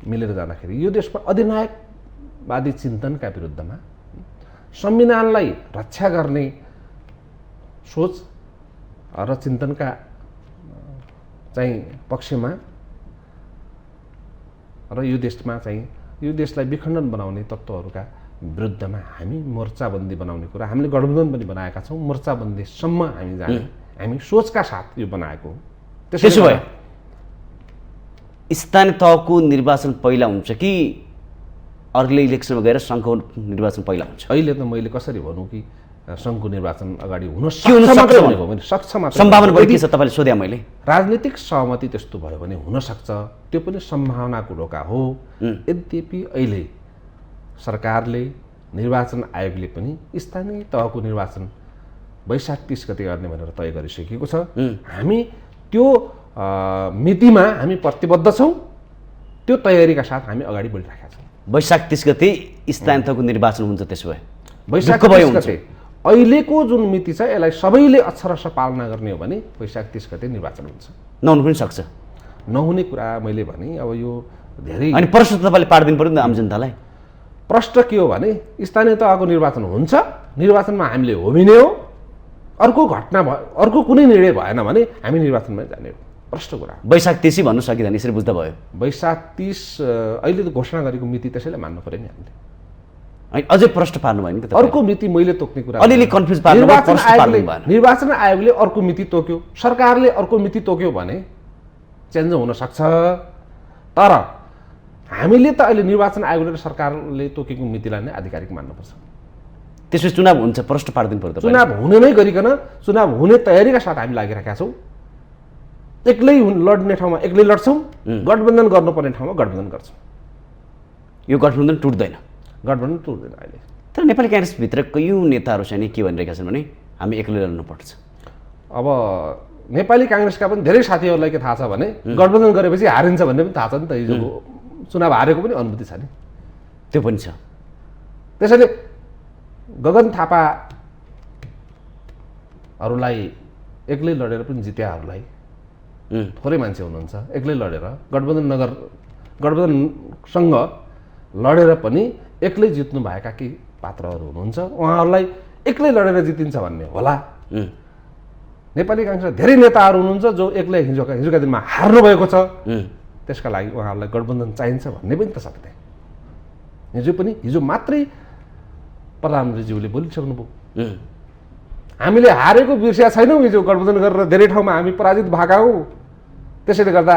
मिलेर जाँदाखेरि यो देशमा अधिनायकवादी चिन्तनका विरुद्धमा संविधानलाई रक्षा गर्ने सोच र चिन्तनका चाहिँ पक्षमा र यो देशमा चाहिँ यो देशलाई विखण्डन बनाउने तत्त्वहरूका विरुद्धमा हामी मोर्चाबन्दी बनाउने कुरा हामीले गठबन्धन पनि बनाएका छौँ। मोर्चाबन्दीसम्म हामी जाने हामी सोचका साथ यो बनाएको हो। त्यसो भए स्थानीय तहको निर्वाचन पहिला हुन्छ कि अर्को इलेक्सनमा गएर सङ्घको निर्वाचन पहिला हुन्छ? अहिले त मैले कसरी भनौँ कि सङ्घको निर्वाचन अगाडि हुन सक्छ मात्र। सम्भावना बढी के छ तपाईँले सोधेँ मैले? राजनीतिक सहमति त्यस्तो भयो भने हुनसक्छ, त्यो पनि सम्भावनाको ढोका हो। यद्यपि अहिले सरकारले, निर्वाचन आयोगले पनि स्थानीय तहको निर्वाचन वैशाख 30 गते गर्ने भनेर तय गरिसकेको छ। हामी त्यो मितिमा हामी प्रतिबद्ध छौँ। त्यो तयारीका साथ हामी अगाडि बढिरहेका छौँ। वैशाख 30 गते स्थानीय तहको निर्वाचन हुन्छ। त्यसो भए वैशाख 30 गते अहिलेको जुन मिति छ यसलाई सबैले अक्षरशः पालना गर्ने हो भने वैशाख 30 गते निर्वाचन हुन्छ। नहुनु पनि सक्छ। नहुने कुरा मैले भने अब यो धेरै। अनि प्रश्न त तपाईँले पारिदिनु पर्यो नि त आम जनतालाई। प्रश्न के हो भने स्थानीय तहको निर्वाचन हुन्छ, निर्वाचनमा हामीले होमिने हो, अर्को घटना अर्को कुनै निर्णय भएन भने हामी निर्वाचनमा जाने हो। प्रश्न कुरा वैशाख 30 भन्नु सकिँदैन, यसरी बुझ्दा भयो। वैशाख 30 अहिले त घोषणा गरेको मिति त्यसैले मान्नु पर्यो नि हामीले। अनि अझै प्रश्न पार्नु भयो नि त? अर्को मिति मैले तोक्ने कुरा अलिअलि कन्फ्युज पार्नु भयो। निर्वाचन आयोगले अर्को मिति तोक्यो, सरकारले अर्को मिति तोक्यो भने चेन्ज हुन सक्छ। तर हामीले त अहिले निर्वाचन आयोगले र सरकारले तोकेको मितिलाई नै आधिकारिक मान्नुपर्छ। त्यसपछि चुनाव हुन्छ, प्रश्न पारिदिनु पर्यो। चुनाव हुने नै गरिकन चुनाव हुने तयारीका साथ हामी लागिरहेका छौँ। एक्लै लड्ने ठाउँमा एक्लै लड्छौँ, गठबन्धन गर्नुपर्ने ठाउँमा गठबन्धन गर्छौँ। यो गठबन्धन टुट्दैन? गठबन्धन टुट्दैन अहिले। तर नेपाली काङ्ग्रेसभित्र कयौँ नेताहरू चाहिँ के भनिरहेका छन् भने हामी एक्लै लड्नुपर्छ। अब नेपाली काङ्ग्रेसका पनि धेरै साथीहरूलाई के थाहा छ भने गठबन्धन गरेपछि हारिन्छ भन्ने पनि थाहा छ नि त। हिजोको चुनाव हारेको पनि अनुभूति छ नि, त्यो पनि छ। त्यसैले गगन थापाहरूलाई एक्लै लडेर पनि जित्याहरूलाई थोरै मान्छे हुनुहुन्छ। एक्लै लडेर गठबन्धनसँग लडेर पनि एक्लै जित्नु भएका केही पात्रहरू हुनुहुन्छ। उहाँहरूलाई एक्लै लडेर जितिन्छ भन्ने होला। नेपाली काङ्ग्रेसमा धेरै नेताहरू हुनुहुन्छ जो एक्लै हिजोका दिनमा हार्नु भएको छ। त्यसका लागि उहाँहरूलाई गठबन्धन चाहिन्छ भन्ने पनि त सक्दैन। हिजो मात्रै प्रधानमन्त्रीज्यूले बोलिसक्नुभयो। हामीले हारेको बिर्सिया छैनौँ। हिजो गठबन्धन गरेर धेरै ठाउँमा हामी पराजित भएका हौँ। त्यसैले गर्दा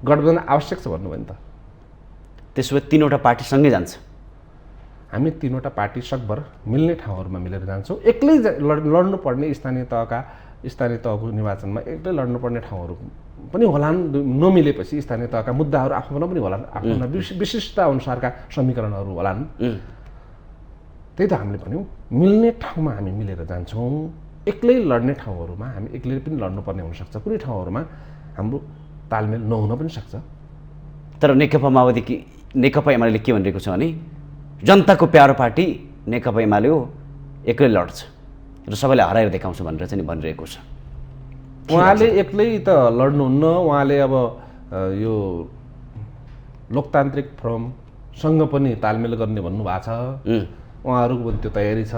गठबन्धन आवश्यक छ भन्नुभयो नि त। त्यसो भए तीनवटा पार्टी सँगै जान्छ। हामी तीनवटा पार्टी सकभर मिल्ने ठाउँहरूमा मिलेर जान्छौँ। एक्लै लड्नुपर्ने स्थानीय तहको निर्वाचनमा एक्लै लड्नुपर्ने ठाउँहरू पनि होलान्। नमिलेपछि स्थानीय तहका मुद्दाहरू आफ्ना पनि होलान्, आफ्ना विशिष्टता अनुसारका समीकरणहरू होलान्। त्यही त हामीले भन्यौँ, मिल्ने ठाउँमा हामी मिलेर जान्छौँ। एक्लै लड्ने ठाउँहरूमा हामी एक्लै पनि लड्नुपर्ने हुनसक्छ, कुनै ठाउँहरूमा हाम्रो तालमेल नहुन पनि सक्छ। तर नेकपा एमाले के भनिरहेको छ भने जनताको प्यारो पार्टी नेकपा एमाले हो, एक्लै लड्छ र सबैलाई हराएर देखाउँछ भनेर चाहिँ भनिरहेको छ। उहाँले एक्लै त लड्नुहुन्न, उहाँले अब यो लोकतान्त्रिक फोरमसँग पनि तालमेल गर्ने भन्नुभएको छ। उहाँहरूको पनि त्यो तयारी छ।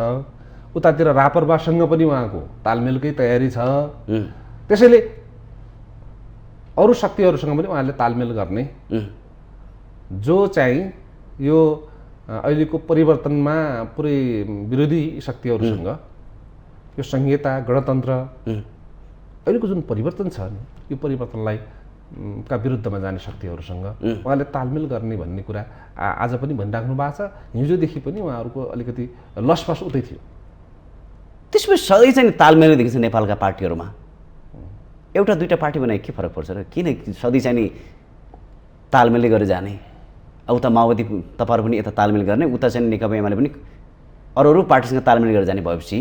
उतातिर रापरबासँग पनि उहाँको तालमेलकै तयारी छ। त्यसैले अरू शक्तिहरूसँग पनि उहाँले तालमेल गर्ने, जो चाहिँ यो अहिलेको परिवर्तनमा पुरै विरोधी शक्तिहरूसँग यो संहिता गणतन्त्र अहिलेको जुन परिवर्तन छ नि, यो परिवर्तनलाई का विरुद्धमा जाने शक्तिहरूसँग उहाँले तालमेल गर्ने भन्ने कुरा आज पनि भनिराख्नु भएको छ। हिजोदेखि पनि उहाँहरूको अलिकति लसफस उतै थियो। त्यसमा सधैँ चाहिँ तालमेल देखिन्छ नेपालका पार्टीहरूमा। एउटा दुईवटा पार्टी बनाए के फरक पर्छ र? किन सधैँ चाहिँ तालमेलले गरेर जाने? अब उता माओवादी तपाईँहरू पनि यता तालमेल गर्ने, उता चाहिँ नेकपा एमाले पनि अरू पार्टीसँग तालमेल गरेर जाने भएपछि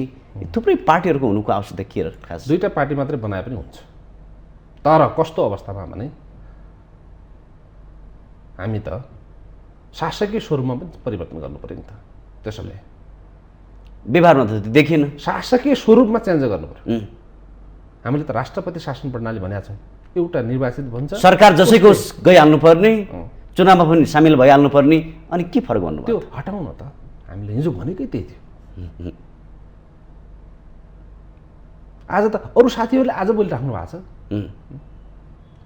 थुप्रै पार्टीहरूको हुनुको आवश्यकता के र? खास दुईवटा पार्टी मात्रै बनाए पनि हुन्छ। तर कस्तो अवस्थामा भने हामी त शासकीय स्वरूपमा पनि परिवर्तन गर्नु पर्यो नि त। त्यसैले व्यवहारमा त देखिएन। शासकीय स्वरूपमा चेन्ज गर्नु पर्यो। हामीले त राष्ट्रपति शासन प्रणाली भनेका छौँ। एउटा निर्वाचित भन्छ, सरकार जसैको गइहाल्नु पर्ने, चुनावमा पनि सामेल भइहाल्नु पर्ने, अनि के फरक भन्नु? त्यो हटाउन त हामीले हिजो भनेकै त्यही थियो। आज त अरू साथीहरूले आज बोलिराख्नु भएको छ।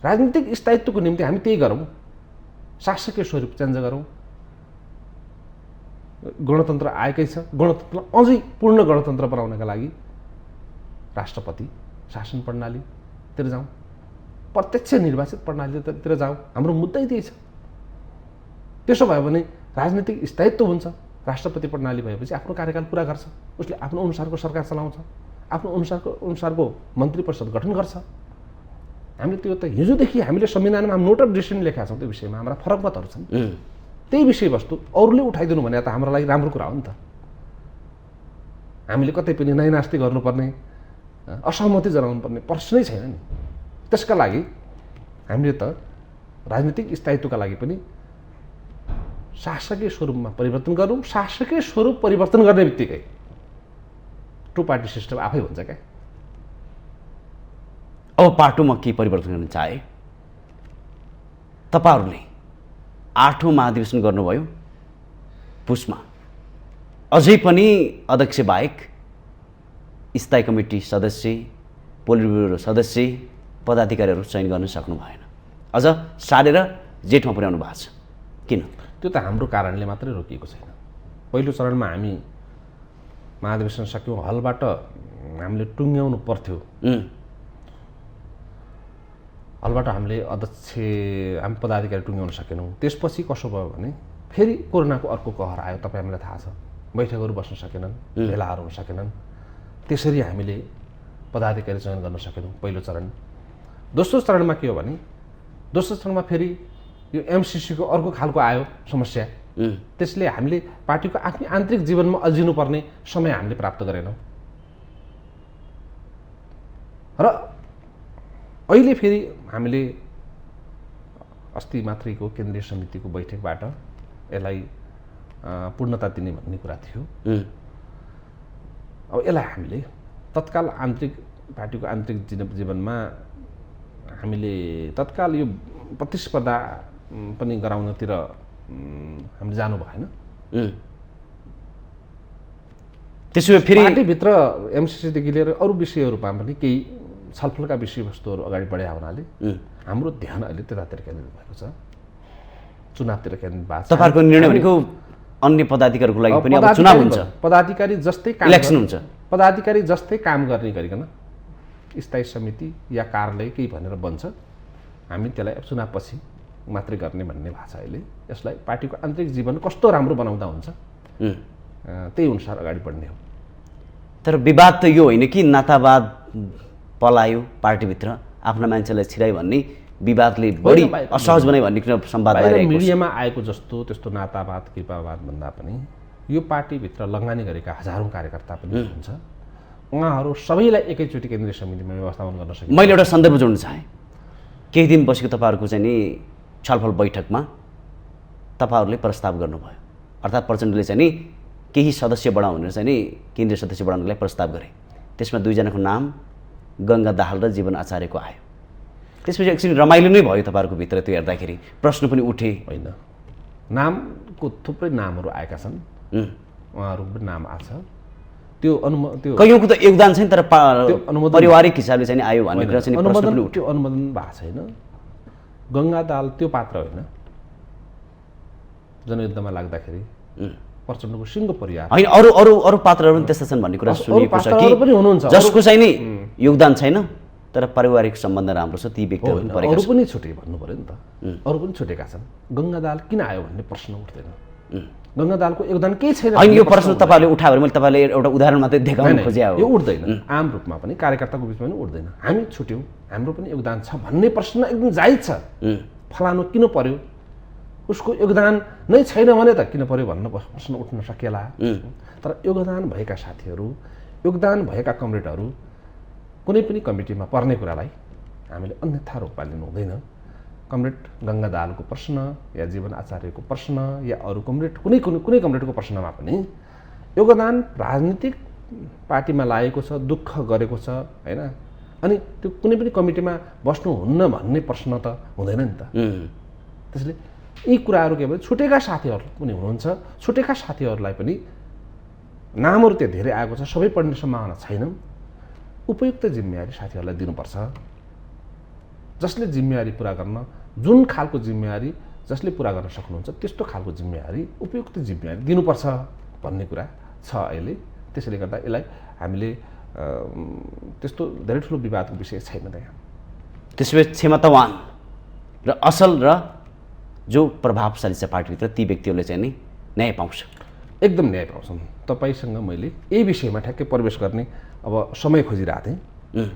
राजनीतिक स्थायित्वको निम्ति हामी त्यही गरौँ, शासकीय स्वरूप चेन्ज गरौँ। गणतन्त्र आएकै छ, गणतन्त्रलाई अझै पूर्ण गणतन्त्र बनाउनका लागि राष्ट्रपति शासन प्रणालीतिर जाउँ, प्रत्यक्ष निर्वाचित प्रणालीतिर जाउँ। हाम्रो मुद्दै त्यही छ। त्यसो भयो भने राजनीतिक स्थायित्व हुन्छ। राष्ट्रपति प्रणाली भएपछि आफ्नो कार्यकाल पुरा गर्छ, उसले आफ्नो अनुसारको सरकार चलाउँछ, आफ्नो अनुसारको मन्त्री परिषद गठन गर्छ। हामीले त्यो त हिजोदेखि हामीले संविधानमा नोट अफ डिसिसन लेखेका छौँ। त्यो विषयमा हाम्रा फरक मतहरू छन्। त्यही विषयवस्तु अरूले उठाइदिनु भने त हाम्रो लागि राम्रो कुरा हो नि त। हामीले कतै पनि नाइनास्ती गर्नुपर्ने, असहमति जनाउनु पर्ने प्रश्नै छैन नि। त्यसका लागि हामीले त राजनीतिक स्थायित्वका लागि पनि शासकीय स्वरूपमा परिवर्तन गरौँ। शासकीय स्वरूप परिवर्तन गर्ने बित्तिकै टु पार्टी सिस्टम आफै हुन्छ क्या। अब पार्टीमा के परिवर्तन गर्न चाहे? तपाईँहरूले 8औं महाधिवेशन गर्नुभयो पुसमा, अझै पनि अध्यक्ष बाहेक स्थायी कमिटी सदस्य, पोलिट ब्युरो सदस्य, पदाधिकारीहरू चयन गर्न सक्नु भएन। अझ सारेर जेठमा पुर्याउनु भएको छ। किन? त्यो त हाम्रो कारणले मात्रै रोकिएको छैन। पहिलो चरणमा हामी महाधिवेशन सक्यौँ, हलबाट हामीले टुङ्ग्याउनु पर्थ्यो। हलबाट हामीले हामी पदाधिकारी टुङ्ग्याउन सकेनौँ। त्यसपछि कसो भयो भने फेरि कोरोनाको अर्को कहर आयो। तपाईँ हामीलाई थाहा छ, बैठकहरू बस्न सकेनन्, भेलाहरू हुन सकेनन्। त्यसरी हामीले पदाधिकारी चयन गर्न सकेनौँ पहिलो चरण। दोस्रो चरणमा के हो भने दोस्रो चरणमा फेरि यो एमसिसीको अर्को खालको आयो समस्या। त्यसले हामीले पार्टीको आफ्नो आन्तरिक जीवनमा अल्झिनुपर्ने समय हामीले प्राप्त गरेनौँ। र अहिले फेरि हामीले अस्ति मात्रैको केन्द्रीय समितिको बैठकबाट यसलाई पूर्णता दिने भन्ने कुरा थियो। अब यसलाई हामीले तत्काल पार्टीको आन्तरिक जीवनमा हामीले तत्काल यो प्रतिस्पर्धा पनि गराउनतिर हामीले जानु भएन। त्यसो भए फेरि पार्टीभित्र एमसिसीदेखि लिएर अरू विषयहरूमा पनि केही छलफलका विषयवस्तुहरू अगाडि बढाए हुनाले हाम्रो ध्यान अहिले त्यतातिर केन्द्रित भएको छ, चुनावतिर केन्द्रित भएको छ। तपाईँहरूको निर्णय भनेको अन्य पदाधिकारीहरूको लागि पनि अब चुनाव हुन्छ, पदाधिकारी जस्तै इलेक्सन हुन्छ। पदाधिकारी जस्तै काम गर्ने गरिकन स्थायी समिति या कार्यालय केही भनेर बन्छ। हामी त्यसलाई चुनावपछि मात्रै गर्ने भन्ने भएको छ अहिले। यसलाई पार्टीको आन्तरिक जीवन कस्तो राम्रो बनाउँदा हुन्छ त्यही अनुसार अगाडि बढ्ने हो। तर विवाद त यो होइन कि नातावाद पलायो पार्टीभित्र, आफ्ना मान्छेलाई छिरायो भन्ने विवादले बढी असहज बनायो भन्ने कुरा संवाद बाहिर मिडियामा आएको जस्तो त्यस्तो नातावाद कृपावाद भन्दा पनि यो पार्टीभित्र लगानी गरेका हजारौँ कार्यकर्ता पनि हुन्छ। उहाँहरू सबैलाई एकैचोटि केन्द्रीय समितिमा व्यवस्थापन गर्न सकिन्छ। मैले एउटा सन्दर्भ जोड्न चाहेँ। केही दिन बसेको तपाईँहरूको चाहिँ नि छलफल बैठकमा तपाईँहरूले प्रस्ताव गर्नुभयो, अर्थात् प्रचण्डले चाहिँ नि केही सदस्य बढाउँ भनेर चाहिँ नि केन्द्रीय सदस्य बढाउनलाई प्रस्ताव गरे। त्यसमा 2 जनाको नाम गङ्गा दाहाल र जीवन आचार्यको आयो। त्यसपछि एकचोटि रमाइलो नै भयो तपाईँहरूको भित्र, त्यो हेर्दाखेरि प्रश्न पनि उठे। होइन, नामको थुप्रै नामहरू आएका छन्, उहाँहरूको पनि नाम आएको छ। त्यो कयौँको त योगदान छैन, तर पारिवारिक हिसाबले चाहिँ आयो भन्ने कुरा चाहिँ अनुमोदन त्यो अनुमोदन भएको छैन। गङ्गा दाहाल त्यो पात्र होइन। जनयुद्धमा लाग्दाखेरि प्रचण्डको सिङ्गो परिवार होइन, अरू अरू अरू पात्रहरू पनि त्यस्ता छन् भन्ने कुरा सुनिएको छ कि पनि हुनुहुन्छ जसको चाहिँ नि योगदान छैन तर पारिवारिक सम्बन्ध राम्रो छ, ती व्यक्तिहरू पनि परेका अरू छन्। पनि छुटे भन्नु पऱ्यो नि त। अरू पनि छुटेका छन्। गङ्गा दाहाल किन आयो भन्ने प्रश्न उठ्दैन। गङ्गा दाहालको योगदान केही छैन। होइन, यो प्रश्न तपाईँले उठायो भने मैले तपाईँले एउटा उदाहरण मात्रै देखाउन खोजे हो। यो उठ्दैन, आम रूपमा पनि कार्यकर्ताको बिचमा पनि उठ्दैन। हामी छुट्यौँ, हाम्रो पनि योगदान छ भन्ने प्रश्न एकदम जायज छ। फलानु किन पर्यो, उसको योगदान नै छैन भने त किन पर्यो भन्न प्रश्न उठ्न सकेला। तर योगदान भएका साथीहरू, योगदान भएका कमरेडहरू कुनै पनि कमिटीमा पर्ने कुरालाई हामीले अन्यथा रूपमा लिनु हुँदैन। कमरेड गङ्गा दाहालको प्रश्न या जीवन आचार्यको प्रश्न या अरू कमरेड कुनै कमरेडको प्रश्नमा पनि योगदान राजनीतिक पार्टीमा लागेको छ, दुःख गरेको छ होइन, अनि त्यो कुनै पनि कमिटीमा बस्नुहुन्न भन्ने प्रश्न त हुँदैन नि त। त्यसले यी कुराहरू के भने छुटेका साथीहरू पनि हुनुहुन्छ। छुटेका साथीहरूलाई पनि नामहरू त्यो धेरै आएको छ, सबै पढ्ने सम्भावना छैन। उपयुक्त जिम्मेवारी साथीहरूलाई दिनुपर्छ। जसले जिम्मेवारी पुरा गर्न, जुन खालको जिम्मेवारी जसले पुरा गर्न सक्नुहुन्छ त्यस्तो खालको जिम्मेवारी, उपयुक्त जिम्मेवारी दिनुपर्छ भन्ने कुरा छ अहिले। त्यसैले गर्दा यसलाई हामीले त्यस्तो धेरै ठुलो विवादको विषय छैन त्यहाँ। त्यसपछि क्षमतावान र असल र जो प्रभावशाली छ पार्टीभित्र ती व्यक्तिहरूले चाहिँ नि न्याय पाउँछ, एकदम न्याय पाउँछन्। तपाईँसँग मैले यही विषयमा ठ्याक्कै प्रवेश गर्ने अब समय खोजिरहेको थिएँ।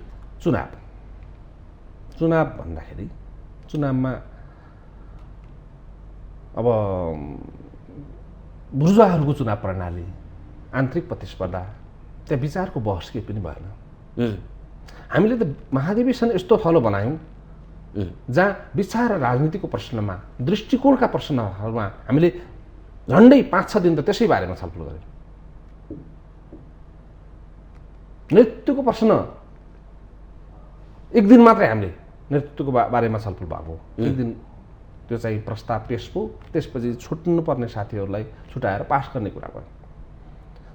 चुनाव भन्दाखेरि चुनावमा अब बुर्जुवाहरूको चुनाव प्रणाली, आन्तरिक प्रतिस्पर्धा, त्यहाँ विचारको बहस केही पनि भएन। हामीले त महाधिवेशन यस्तो थलो बनायौँ जहाँ विचार र राजनीतिको प्रश्नमा, दृष्टिकोणका प्रश्नहरूमा हामीले झन्डै 5-6 दिन त त्यसै बारेमा छलफल गऱ्यौँ। नेतृत्वको प्रश्न एक दिन मात्रै हामीले नेतृत्वको बारेमा छलफल भएको। एक दिन त्यो चाहिँ प्रस्ताव पेश भयो, त्यसपछि छुट्नुपर्ने साथीहरूलाई छुटाएर पास गर्ने कुरा भयो।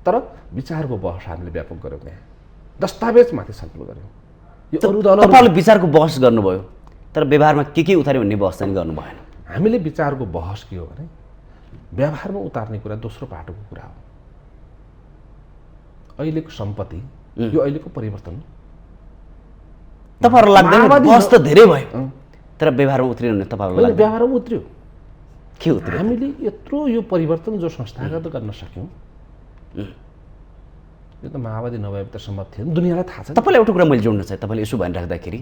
तर विचारको बहस हामीले व्यापक गऱ्यौँ। त्यहाँ दस्तावेजमाथि छलफल गऱ्यौँ। यो अरू दलहरू तपाईँले विचारको बहस गर्नुभयो तर व्यवहारमा के उतार्यो भन्ने बहस चाहिँ गर्नु भएन। हामीले विचारको बहस के हो भने व्यवहारमा उतार्ने कुरा दोस्रो पाटोको कुरा हो। अहिलेको सम्पत्ति, यो अहिलेको परिवर्तन। तपाईँहरू लाग्दैन बहस त धेरै भयो तर व्यवहारमा उत्रिनु भने तपाईँहरू व्यवहारमा उत्रियो के उत्रियो? हामीले यत्रो यो परिवर्तन जो संस्थागत गर्न सक्यौँ यो त माओवादी नभए त सम्भव थिएन। दुनियाँलाई थाहा छ। तपाईँलाई एउटा कुरा मैले जोड्न चाहेँ। तपाईँले यसो भनिराख्दाखेरि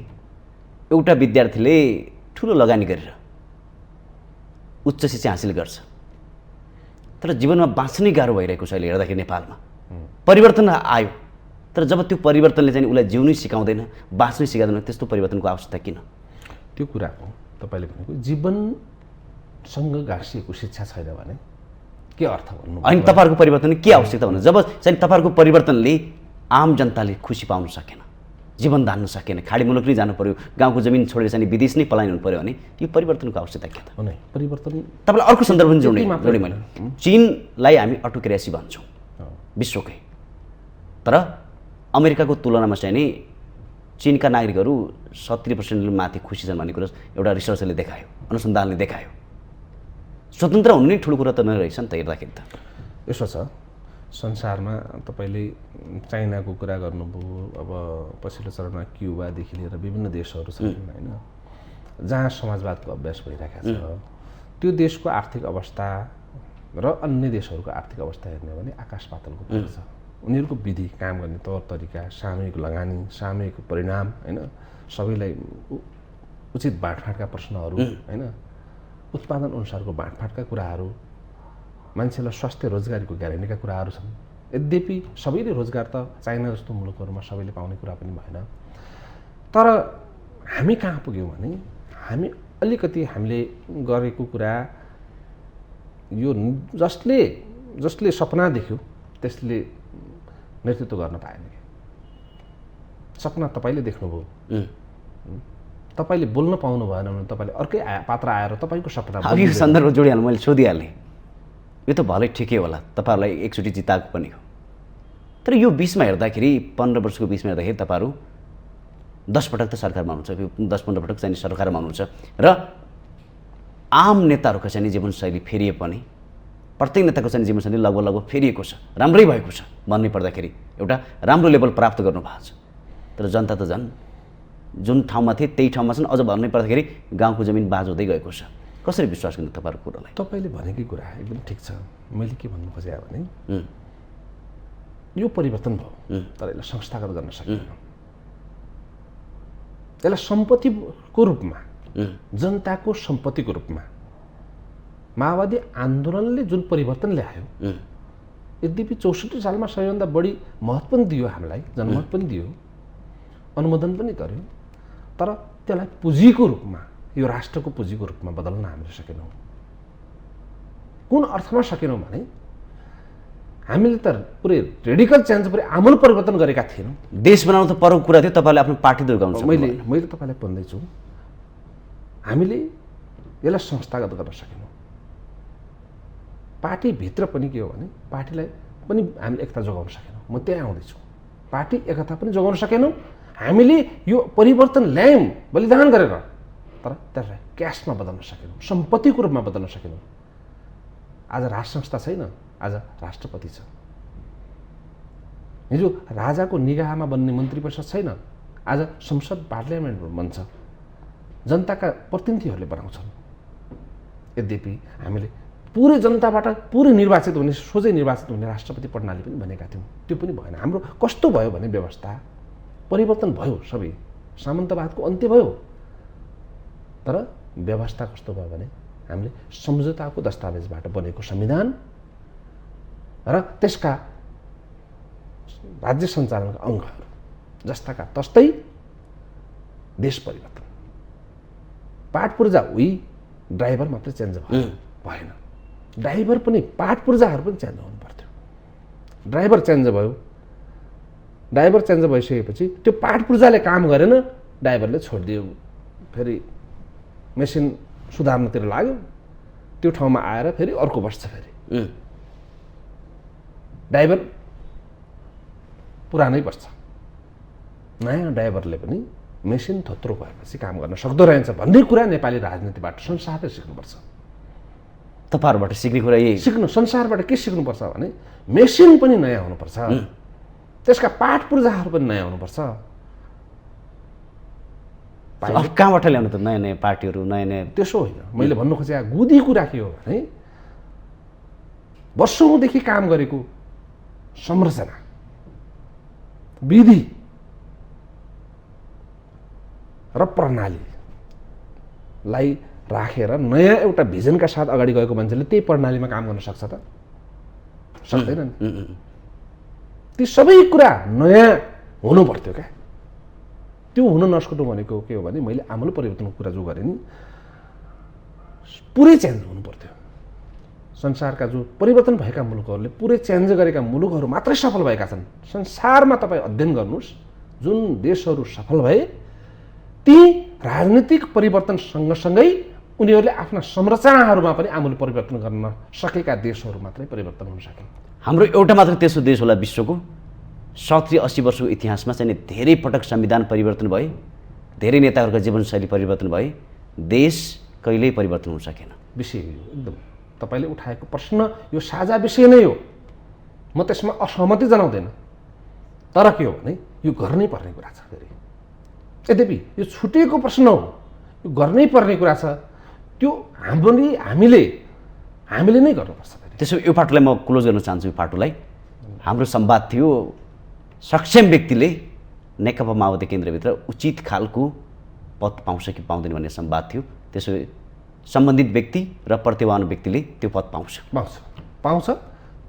एउटा विद्यार्थीले ठुलो लगानी गरेर उच्च शिक्षा हासिल गर्छ तर जीवनमा बाँच्नै गाह्रो भइरहेको छ अहिले हेर्दाखेरि नेपालमा। परिवर्तन आयो तर जब त्यो परिवर्तनले चाहिँ उसलाई जिउनै सिकाउँदैन, बाँच्नै सिकाउँदैन, त्यस्तो परिवर्तनको आवश्यकता किन? त्यो कुरा हो तपाईँले भनेको जीवनसँग गाँसिएको शिक्षा छैन भने के अर्थ भन्नु? अनि तपाईँहरूको परिवर्तन के आवश्यकता भन्नु? जब चाहिँ तपाईँहरूको परिवर्तनले आम जनताले खुसी पाउन सकेन, जीवन धान्न सकेन, खाडी मुलुक नै जानु पर्यो, गाउँको जमिन छोडेर चाहिँ विदेश नै पलायन हुनु पर्यो भने यो परिवर्तनको आवश्यकता के त? नै परिवर्तन तपाईँलाई अर्को सन्दर्भ पनि जोड्ने मैले चीनलाई हामी अटोक्रेसी भन्छौँ विश्वकै, तर अमेरिकाको तुलनामा चाहिँ नि चीनका नागरिकहरू 70% माथि खुसी छन् भन्ने कुरा एउटा रिसर्चले देखायो, अनुसन्धानले देखायो। स्वतन्त्र हुनु नै ठुलो कुरा त नरहेछ नि त हेर्दाखेरि त। यसो छ संसारमा तपाईँले चाइनाको कुरा गर्नुभयो, अब पछिल्लो चरणमा क्युबादेखि लिएर विभिन्न देशहरू छन् होइन। जहाँ समाजवादको अभ्यास भइरहेको छ त्यो देशको आर्थिक अवस्था र अन्य देशहरूको आर्थिक अवस्था हेर्ने भने आकाश पातालको फरक छ। उनीहरूको विधि, काम गर्ने तौर तरिका, सामूहिक लगानी, सामूहिक परिणाम, होइन, सबैलाई उचित बाँडफाँडका प्रश्नहरू, होइन, उत्पादन अनुसारको बाँडफाँडका कुराहरू, मान्छेलाई स्वास्थ्य रोजगारीको ग्यारेन्टीका कुराहरू छन्। यद्यपि सबैले रोजगार त चाइना जस्तो मुलुकहरूमा सबैले पाउने कुरा पनि भएन। तर हामी कहाँ पुग्यौँ भने हामी अलिकति हामीले गरेको कुरा यो जसले सपना देख्यो त्यसले नेतृत्व गर्न पाएन। सपना तपाईँले देख्नुभयो, तपाईँले बोल्न पाउनु भएन भने तपाईँले अर्कै पात्र आएर तपाईँको सपना यो सन्दर्भ जोडिहाल्नु मैले सोधिहालेँ। यो त भलै ठिकै होला, तपाईँहरूलाई एकचोटि जिताएको पनि हो। तर यो बिचमा हेर्दाखेरि 15 वर्षको बिचमा हेर्दाखेरि तपाईँहरू 10 पटक त सरकारमा हुनुहुन्छ, 10-15 पटक चाहिँ सरकारमा हुनुहुन्छ र आम नेताहरूको चाहिँ जीवनशैली फेरिए पनि प्रत्येक नेताको चाहिँ जीवनशैली लगभग फेरिएको छ, राम्रै भएको छ भन्नै पर्दाखेरि एउटा राम्रो लेभल प्राप्त गर्नुभएको छ। तर जनता त झन् जुन ठाउँमा थिए त्यही ठाउँमा छन्, अझ भन्नै पर्दाखेरि गाउँको जमिन बाज हुँदै गएको छ। कसरी विश्वास गर्ने तपाईँहरूको कुरालाई? तपाईँले भनेकै कुरा एकदम ठिक छ। मैले के भन्नु खोजेँ भने यो परिवर्तन भयो तर यसलाई संस्थागत गर्न सकिएन। यसलाई सम्पत्तिको रूपमा, जनताको सम्पत्तिको रूपमा माओवादी आन्दोलनले जुन परिवर्तन ल्यायो, यद्यपि 64 सालमा सबैभन्दा बढी महत्त्व पनि दियो, हामीलाई जनमत पनि दियो, अनुमोदन पनि गर्यो, तर त्यसलाई पुँजीको रूपमा, यो राष्ट्रको पुँजीको रूपमा बदल्न हामीले सकेनौँ। कुन अर्थमा सकेनौँ भने हामीले त पुरै रेडिकल चेन्ज, पुरै आमूल परिवर्तन गरेका थिएनौँ। देश बनाउनु त परको कुरा थियो, तपाईँले आफ्नो पार्टी दुर्गाउनु। मैले तपाईँलाई भन्दैछु, हामीले यसलाई संस्थागत गर्न सकेनौँ। पार्टीभित्र पनि के हो भने पार्टीलाई पनि हामीले एकता जोगाउन सकेनौँ। म त्यहाँ आउँदैछु। पार्टी एकता पनि जोगाउन सकेनौँ। हामीले यो परिवर्तन ल्यायौँ बलिदान गरेर, तर त्यसलाई क्यासमा बदल्न सकेनौँ, सम्पत्तिको रूपमा बदल्न सकेनौँ। आज राज संस्था छैन, आज राष्ट्रपति छ। हिजो राजाको निगाहमा बन्ने मन्त्री परिषद छैन, आज संसद पार्लियामेन्ट बन्छ, जनताका प्रतिनिधिहरूले बनाउँछन्। यद्यपि हामीले पुरै जनताबाट पुरै निर्वाचित हुने, सोझै निर्वाचित हुने राष्ट्रपति प्रणाली पनि भनेका थियौँ, त्यो पनि भएन। हाम्रो कस्तो भयो भने व्यवस्था परिवर्तन भयो, सबै सामन्तवादको अन्त्य भयो, तर व्यवस्था कस्तो भयो भने हामीले सम्झौताको दस्तावेजबाट बनेको संविधान र त्यसका राज्य सञ्चालनका अङ्गहरू जस्ताका तस्तै देश परिवर्तन। पाठ पूर्जा उही, ड्राइभर मात्रै चेन्ज भएन, ड्राइभर पनि पाठ पूर्जाहरू पनि चेन्ज हुनु पर्थ्यो। ड्राइभर चेन्ज भयो, ड्राइभर चेन्ज भइसकेपछि त्यो पाठ पूर्जाले काम गरेन, ड्राइभरले छोडिदियो, फेरि मेसिन सुधार्नतिर लाग्यो, त्यो ठाउँमा आएर फेरि अर्को बस्छ। फेरि ड्राइभर पुरानै बस्छ, नयाँ ड्राइभरले पनि मेसिन थोत्रो भएपछि काम गर्न सक्दो रहेछ भन्ने कुरा नेपाली राजनीतिबाट संसारले सिक्नुपर्छ। तपाईँहरूबाट सिक्ने कुरा यही सिक्नु, संसारबाट के सिक्नुपर्छ भने मेसिन पनि नयाँ हुनुपर्छ, त्यसका पाठ पूर्जाहरू पनि नयाँ हुनुपर्छ। कहाँबाट ल्याउनु त नयाँ नयाँ पार्टीहरू, नयाँ नयाँ? त्यसो होइन, मैले भन्नु खोजेँ गुदी कुरा के हो भने वर्षौँदेखि काम गरेको संरचना, विधि र प्रणालीलाई राखेर नयाँ एउटा भिजनका साथ अगाडि गएको मान्छेले त्यही प्रणालीमा काम गर्न सक्छ त? सक्दैन नि। ती सबै कुरा नयाँ हुनु पर्थ्यो क्या। त्यो हुन नसक्नु भनेको के हो भने मैले आमूल परिवर्तनको कुरा जो गरेँ नि, पुरै चेन्ज हुनु पर्थ्यो। संसारका जो परिवर्तन भएका मुलुकहरूले, पुरै चेन्ज गरेका मुलुकहरू मात्रै सफल भएका छन्। संसारमा तपाईँ अध्ययन गर्नुहोस्, जुन देशहरू सफल भए ती राजनीतिक परिवर्तन सँगसँगै उनीहरूले आफ्ना संरचनाहरूमा पनि आमूल परिवर्तन गर्न सकेका देशहरू मात्रै परिवर्तन हुन सके। हाम्रो एउटा मात्र तेस्रो देश होला विश्वको 70-80 वर्षको इतिहासमा चाहिँ धेरै पटक संविधान परिवर्तन भए, धेरै नेताहरूका जीवनशैली परिवर्तन भए, देश कहिल्यै परिवर्तन हुन सकेन। विषय यो एकदम तपाईँले उठाएको प्रश्न यो साझा विषय नै हो, म त्यसमा असहमति जनाउँदैन, तर के हो भने यो गर्नै पर्ने कुरा छ। फेरि यद्यपि यो छुटेको प्रश्न हो, यो गर्नै पर्ने कुरा छ। त्यो हामीले नै गर्नुपर्छ। त्यसो यो पाटोलाई म क्लोज गर्न चाहन्छु। यो पाटोलाई हाम्रो संवाद थियो सक्षम व्यक्तिले नेकपा माओवादी केन्द्रभित्र उचित खालको पद पाउँछ कि पाउँदैन भन्ने संवाद थियो। त्यसो सम्बन्धित व्यक्ति र प्रतिभावान व्यक्तिले त्यो पद पाउँछ।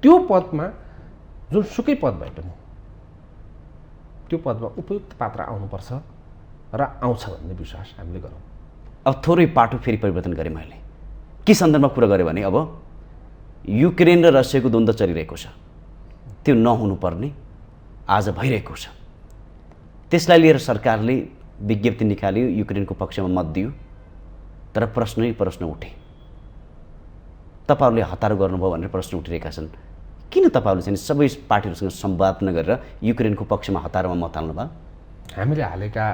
त्यो पदमा जुनसुकै पद भए पनि त्यो पदमा उपयुक्त पात्र आउनुपर्छ र आउँछ भन्ने विश्वास हामीले गरौँ। अब थोरै पाटो फेरि परिवर्तन गरेँ मैले। के सन्दर्भमा कुरा गरेँ भने अब युक्रेन र रसियाको द्वन्द्व चलिरहेको छ, त्यो नहुनुपर्ने आज भइरहेको छ। त्यसलाई लिएर सरकारले विज्ञप्ति निकाल्यो, युक्रेनको पक्षमा मत दियो, तर प्रश्न उठे। तपाईँहरूले हतार गर्नुभयो भनेर प्रश्न उठिरहेका छन्। किन तपाईँहरूले चाहिँ सबै पार्टीहरूसँग संवाद नगरेर युक्रेनको पक्षमा हतारमा मत हाल्नु भयो? हामीले हालेका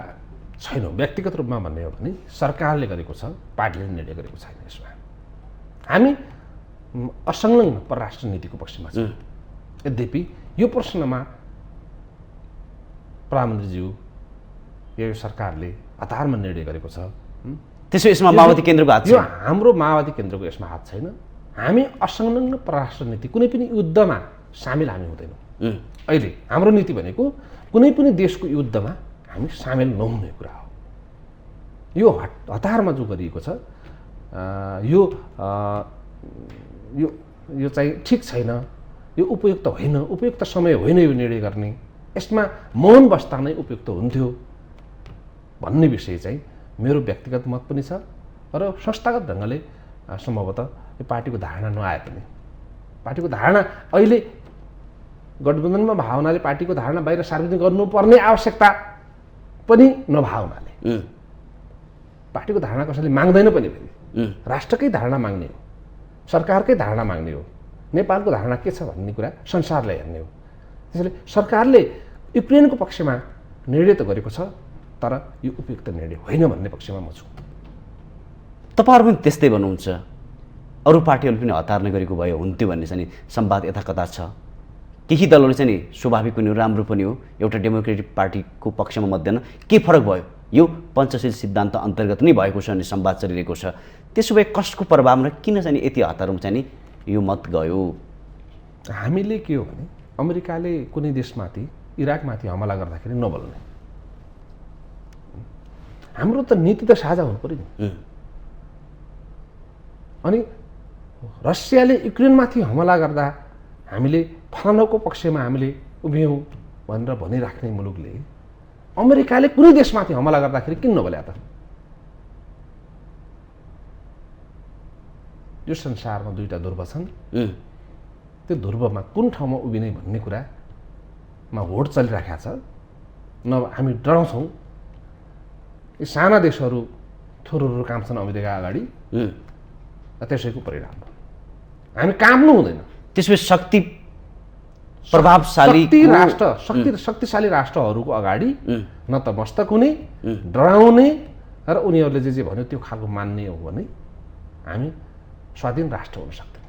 छैनौँ। व्यक्तिगत रूपमा भन्ने हो भने सरकारले गरेको छ, पार्टीले निर्णय गरेको छैन। यसमा हामी असंलग्न परराष्ट्र नीतिको पक्षमा छौँ। यद्यपि यो प्रश्नमा प्रधानमन्त्रीज्यू यो सरकारले हतारमा निर्णय गरेको छ। त्यसो यसमा माओवादी केन्द्रको हात छ? यो हाम्रो माओवादी केन्द्रको यसमा हात छैन। हामी असंलग्न परराष्ट्र नीति कुनै पनि युद्धमा सामेल हामी हुँदैनौँ। अहिले हाम्रो नीति भनेको कुनै पनि देशको युद्धमा हामी सामेल नहुने कुरा हो। यो हतारमा जो गरिएको छ यो चाहिँ ठिक छैन, यो उपयुक्त होइन, उपयुक्त समय होइन यो निर्णय गर्ने। यसमा मौन बस्दा नै उपयुक्त हुन्थ्यो भन्ने विषय चाहिँ मेरो व्यक्तिगत मत पनि छ र संस्थागत ढङ्गले सम्भवतः यो पार्टीको धारणा नआए पनि, पार्टीको धारणा अहिले गठबन्धनमा भावनाले पार्टीको धारणा बाहिर सार्वजनिक गर्नुपर्ने आवश्यकता पनि नभावनाले पार्टीको धारणा कसैले माग्दैन पनि फेरि। राष्ट्रकै धारणा माग्ने हो, सरकारकै धारणा माग्ने हो, नेपालको धारणा के छ भन्ने कुरा संसारलाई हेर्ने हो। त्यसैले सरकारले युक्रेनको पक्षमा निर्णय त गरेको छ, तर यो उपयुक्त निर्णय होइन भन्ने पक्षमा म छु। तपाईँहरू पनि त्यस्तै भन्नुहुन्छ? अरू पार्टीहरूले पनि हतार नगरेको भए हुन्थ्यो भन्ने चाहिँ संवाद यता कता छ। केही दलहरूले चाहिँ नि स्वाभाविक पनि हो, राम्रो पनि हो, एउटा डेमोक्रेटिक पार्टीको पक्षमा मत दिन के फरक भयो? यो पञ्चशील सिद्धान्त अन्तर्गत नै भएको छ भन्ने संवाद चलिरहेको छ। त्यसो भए कसको प्रभावमा किन चाहिँ यति हतारमा चाहिँ नि यो मत गयो? हामीले के हो भने अमेरिकाले कुनै देशमाथि, इराकमाथि हमला गर्दाखेरि नबोल्ने, हाम्रो त नीति त साझा हुनु पर्यो नि। अनि रसियाले युक्रेनमाथि हमला गर्दा हामीले फलानाको पक्षमा हामीले उभियौँ भनेर भनिराख्ने मुलुकले अमेरिकाले कुनै देशमाथि हमला गर्दाखेरि किन नबोल्या त? यो संसारमा दुईटा ध्रुव छन्। त्यो ध्रुवमा कुन ठाउँमा उभिने भन्ने कुरामा होड चलिराखेको छ। न हामी डराउँछौँ, यी साना देशहरू थोरहरू काम्छन् अमेरिका अगाडि, त्यसैको परिणाम हो। हामी काम्नु हुँदैन। त्यसमा शक्ति प्रभावशाली शक्तिशाली राष्ट्रहरूको अगाडि नतमस्तक हुने, डराउने र उनीहरूले जे भन्यो त्यो खालको मान्ने हो भने हामी स्वाधीन राष्ट्र हुन सक्दैन।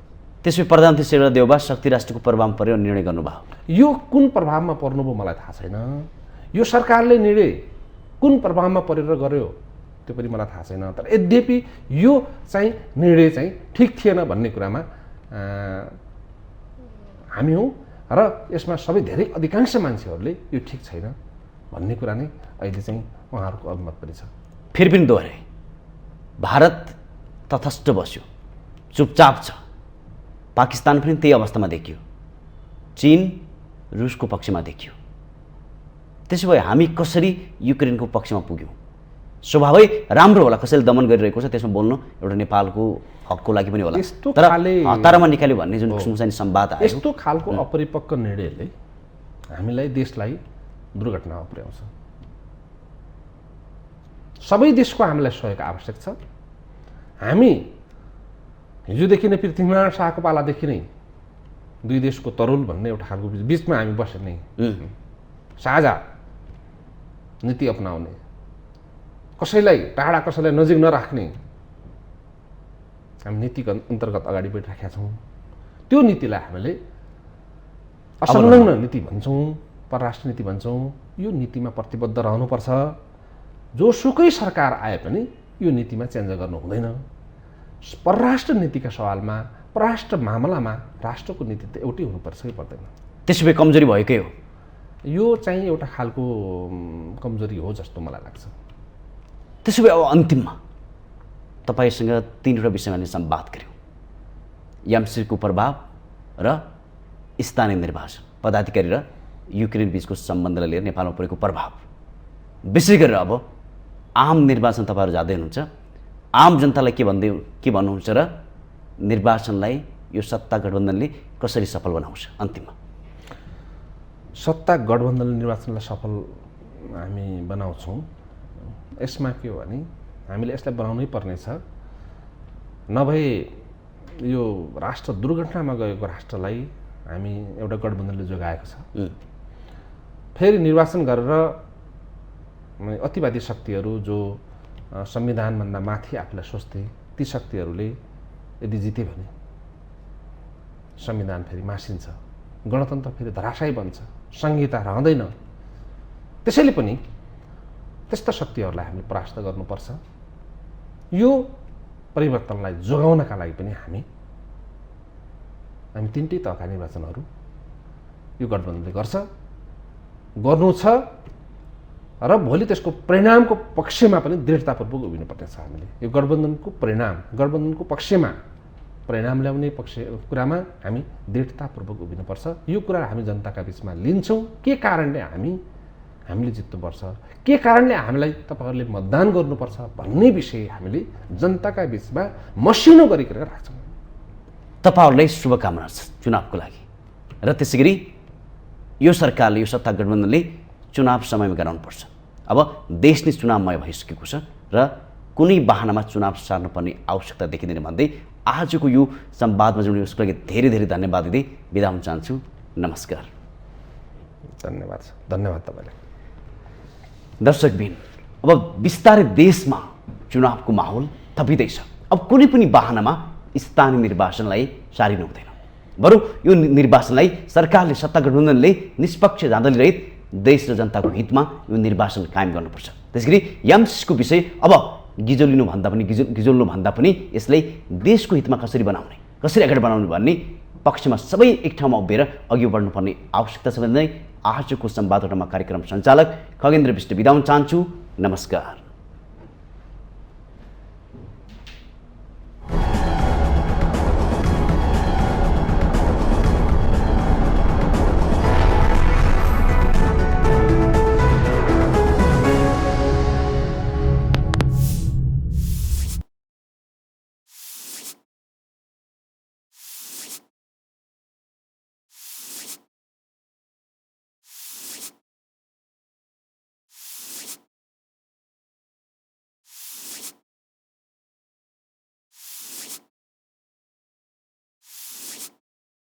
त्यसमै प्रधानमन्त्री शेरबहादुर देउबा शक्ति राष्ट्रको प्रभावमा परेर निर्णय गर्नुभयो। यो कुन प्रभावमा पर्नुभयो मलाई थाहा छैन। यो सरकारले निर्णय कुन प्रभावमा परेर गर्यो त्यो पनि मलाई थाहा छैन। तर यद्यपि यो चाहिँ निर्णय चाहिँ ठिक थिएन भन्ने कुरामा हामी हौँ र यसमा सबै धेरै अधिकांश मान्छेहरूले यो ठिक छैन भन्ने कुरा नै अहिले चाहिँ उहाँहरूको अभिमत पनि छ। फेरि पनि दोहोऱ्याए, भारत तटस्थ बस्यो, चुपचाप छ। पाकिस्तान पनि त्यही अवस्थामा देखियो, चीन रुसको पक्षमा देखियो। त्यसो भए हामी कसरी युक्रेनको पक्षमा पुग्यौँ? स्वभावै राम्रो होला, कसैले दमन गरिरहेको छ त्यसमा बोल्नु एउटा नेपालको हकको लागि पनि होला। तर हतारमा निकाल्यो भन्ने जुन किसिमको संवाद आयो, यस्तो खालको अपरिपक्व निर्णयले हामीलाई, देशलाई दुर्घटनामा पुर्याउँछ। सबै देशको हामीलाई सहयोग आवश्यक छ। हामी हिजोदेखि नै पृथ्वीनारायण शाहको पालादेखि नै दुई देशको तरुल भन्ने एउटा खालको बिचमा हामी बसेर नै साझा नीति अपनाउने, कसैलाई टाढा कसैलाई नजिक नराख्ने हामी नीतिको अन्तर्गत अगाडि बढिराखेका छौँ। त्यो नीतिलाई हामीले असंलग्न नीति भन्छौँ, परराष्ट्र नीति भन्छौँ। यो नीतिमा प्रतिबद्ध रहनुपर्छ। जोसुकै सरकार आए पनि यो नीतिमा चेन्ज गर्नु हुँदैन। परराष्ट्र नीतिका सवालमा, परराष्ट्र मामलामा राष्ट्रको नीति त एउटै हुनुपर्छ कि पर्दैन? त्यसो भए कमजोरी भएकै हो। यो चाहिँ एउटा खालको कमजोरी हो जस्तो मलाई लाग्छ। त्यसो भए अब अन्तिममा तपाईँसँग 3वटा विषयमा नि संवाद गऱ्यौँ, एमसिसीको प्रभाव र स्थानीय निर्वाचन, पदाधिकारी र युक्रेन बिचको सम्बन्धलाई लिएर नेपालमा परेको प्रभाव। विशेष गरेर अब आम निर्वाचन तपाईँहरू जाँदै हुनुहुन्छ, आम जनतालाई के भन्नुहुन्छ र निर्वाचनलाई यो सत्ता गठबन्धनले कसरी सफल बनाउँछ? अन्तिममा सत्ता गठबन्धनले निर्वाचनलाई सफल हामी बनाउँछौँ। यसमा के हो भने हामीले यसलाई बनाउनै पर्नेछ, नभए यो राष्ट्र दुर्घटनामा गएको राष्ट्रलाई हामी एउटा गठबन्धनले जोगाएको छ। फेरि निर्वाचन गरेर अतिवादी शक्तिहरू जो संविधानभन्दा माथि आफूलाई सोच्थे, ती शक्तिहरूले यदि जिते भने संविधान फेरि मासिन्छ, गणतन्त्र फेरि धराशायी बन्छ, संहिता रहँदैन। त्यसैले पनि त्यस्ता शक्तिहरूलाई हामीले परास्त गर्नुपर्छ। यो परिवर्तनलाई जोगाउनका लागि पनि हामी तीनटै तहका निर्वाचनहरू यो गठबन्धनले गर्नु छ र भोलि त्यसको परिणामको पक्षमा पनि दृढतापूर्वक उभिनुपर्ने छ। हामीले यो गठबन्धनको पक्षमा परिणाम ल्याउने कुरामा हामी दृढतापूर्वक उभिनुपर्छ। यो कुरा हामी जनताका बिचमा लिन्छौँ। के कारणले हामीले जित्नुपर्छ, के कारणले हामीलाई तपाईँहरूले मतदान गर्नुपर्छ भन्ने विषय हामीले जनताका बिचमा मसिनो गरिकन राख्छौँ। तपाईँहरूलाई शुभकामना छ चुनावको लागि, र त्यसै गरी यो सरकारले, यो सत्ता गठबन्धनले चुनाव समयमा गराउनुपर्छ। अब देश नै चुनावमय भइसकेको छ र कुनै बहानामा चुनाव सार्नुपर्ने आवश्यकता देखिँदैन भन्दै आजको यो संवादमा जोड्ने उसको लागि धेरै धेरै धन्यवाद दिँदै बिदा हुन चाहन्छु। नमस्कार। धन्यवाद तपाईँलाई। दर्शकबिन, अब बिस्तारै देशमा चुनावको माहौल थपिँदैछ। अब कुनै पनि बहानामा स्थानीय निर्वाचनलाई सारिनु हुँदैन, बरु यो निर्वाचनलाई सरकारले, सत्ता गठबन्धनले निष्पक्ष जाँदली रहित देश र जनताको हितमा यो निर्वाचन कायम गर्नुपर्छ। त्यसैगरी एमसिसीको विषय अब गिजोल्नुभन्दा पनि यसलाई देशको हितमा कसरी बनाउने, कसरी अगाडि बढाउने भन्ने पक्षमा सबै एक ठाउँमा उभिएर अघि बढ्नुपर्ने आवश्यकता छ भन्दै आजको संवाददातामा कार्यक्रम सञ्चालक खगेन्द्र विष्ट बिदा हुन चाहन्छु। नमस्कार।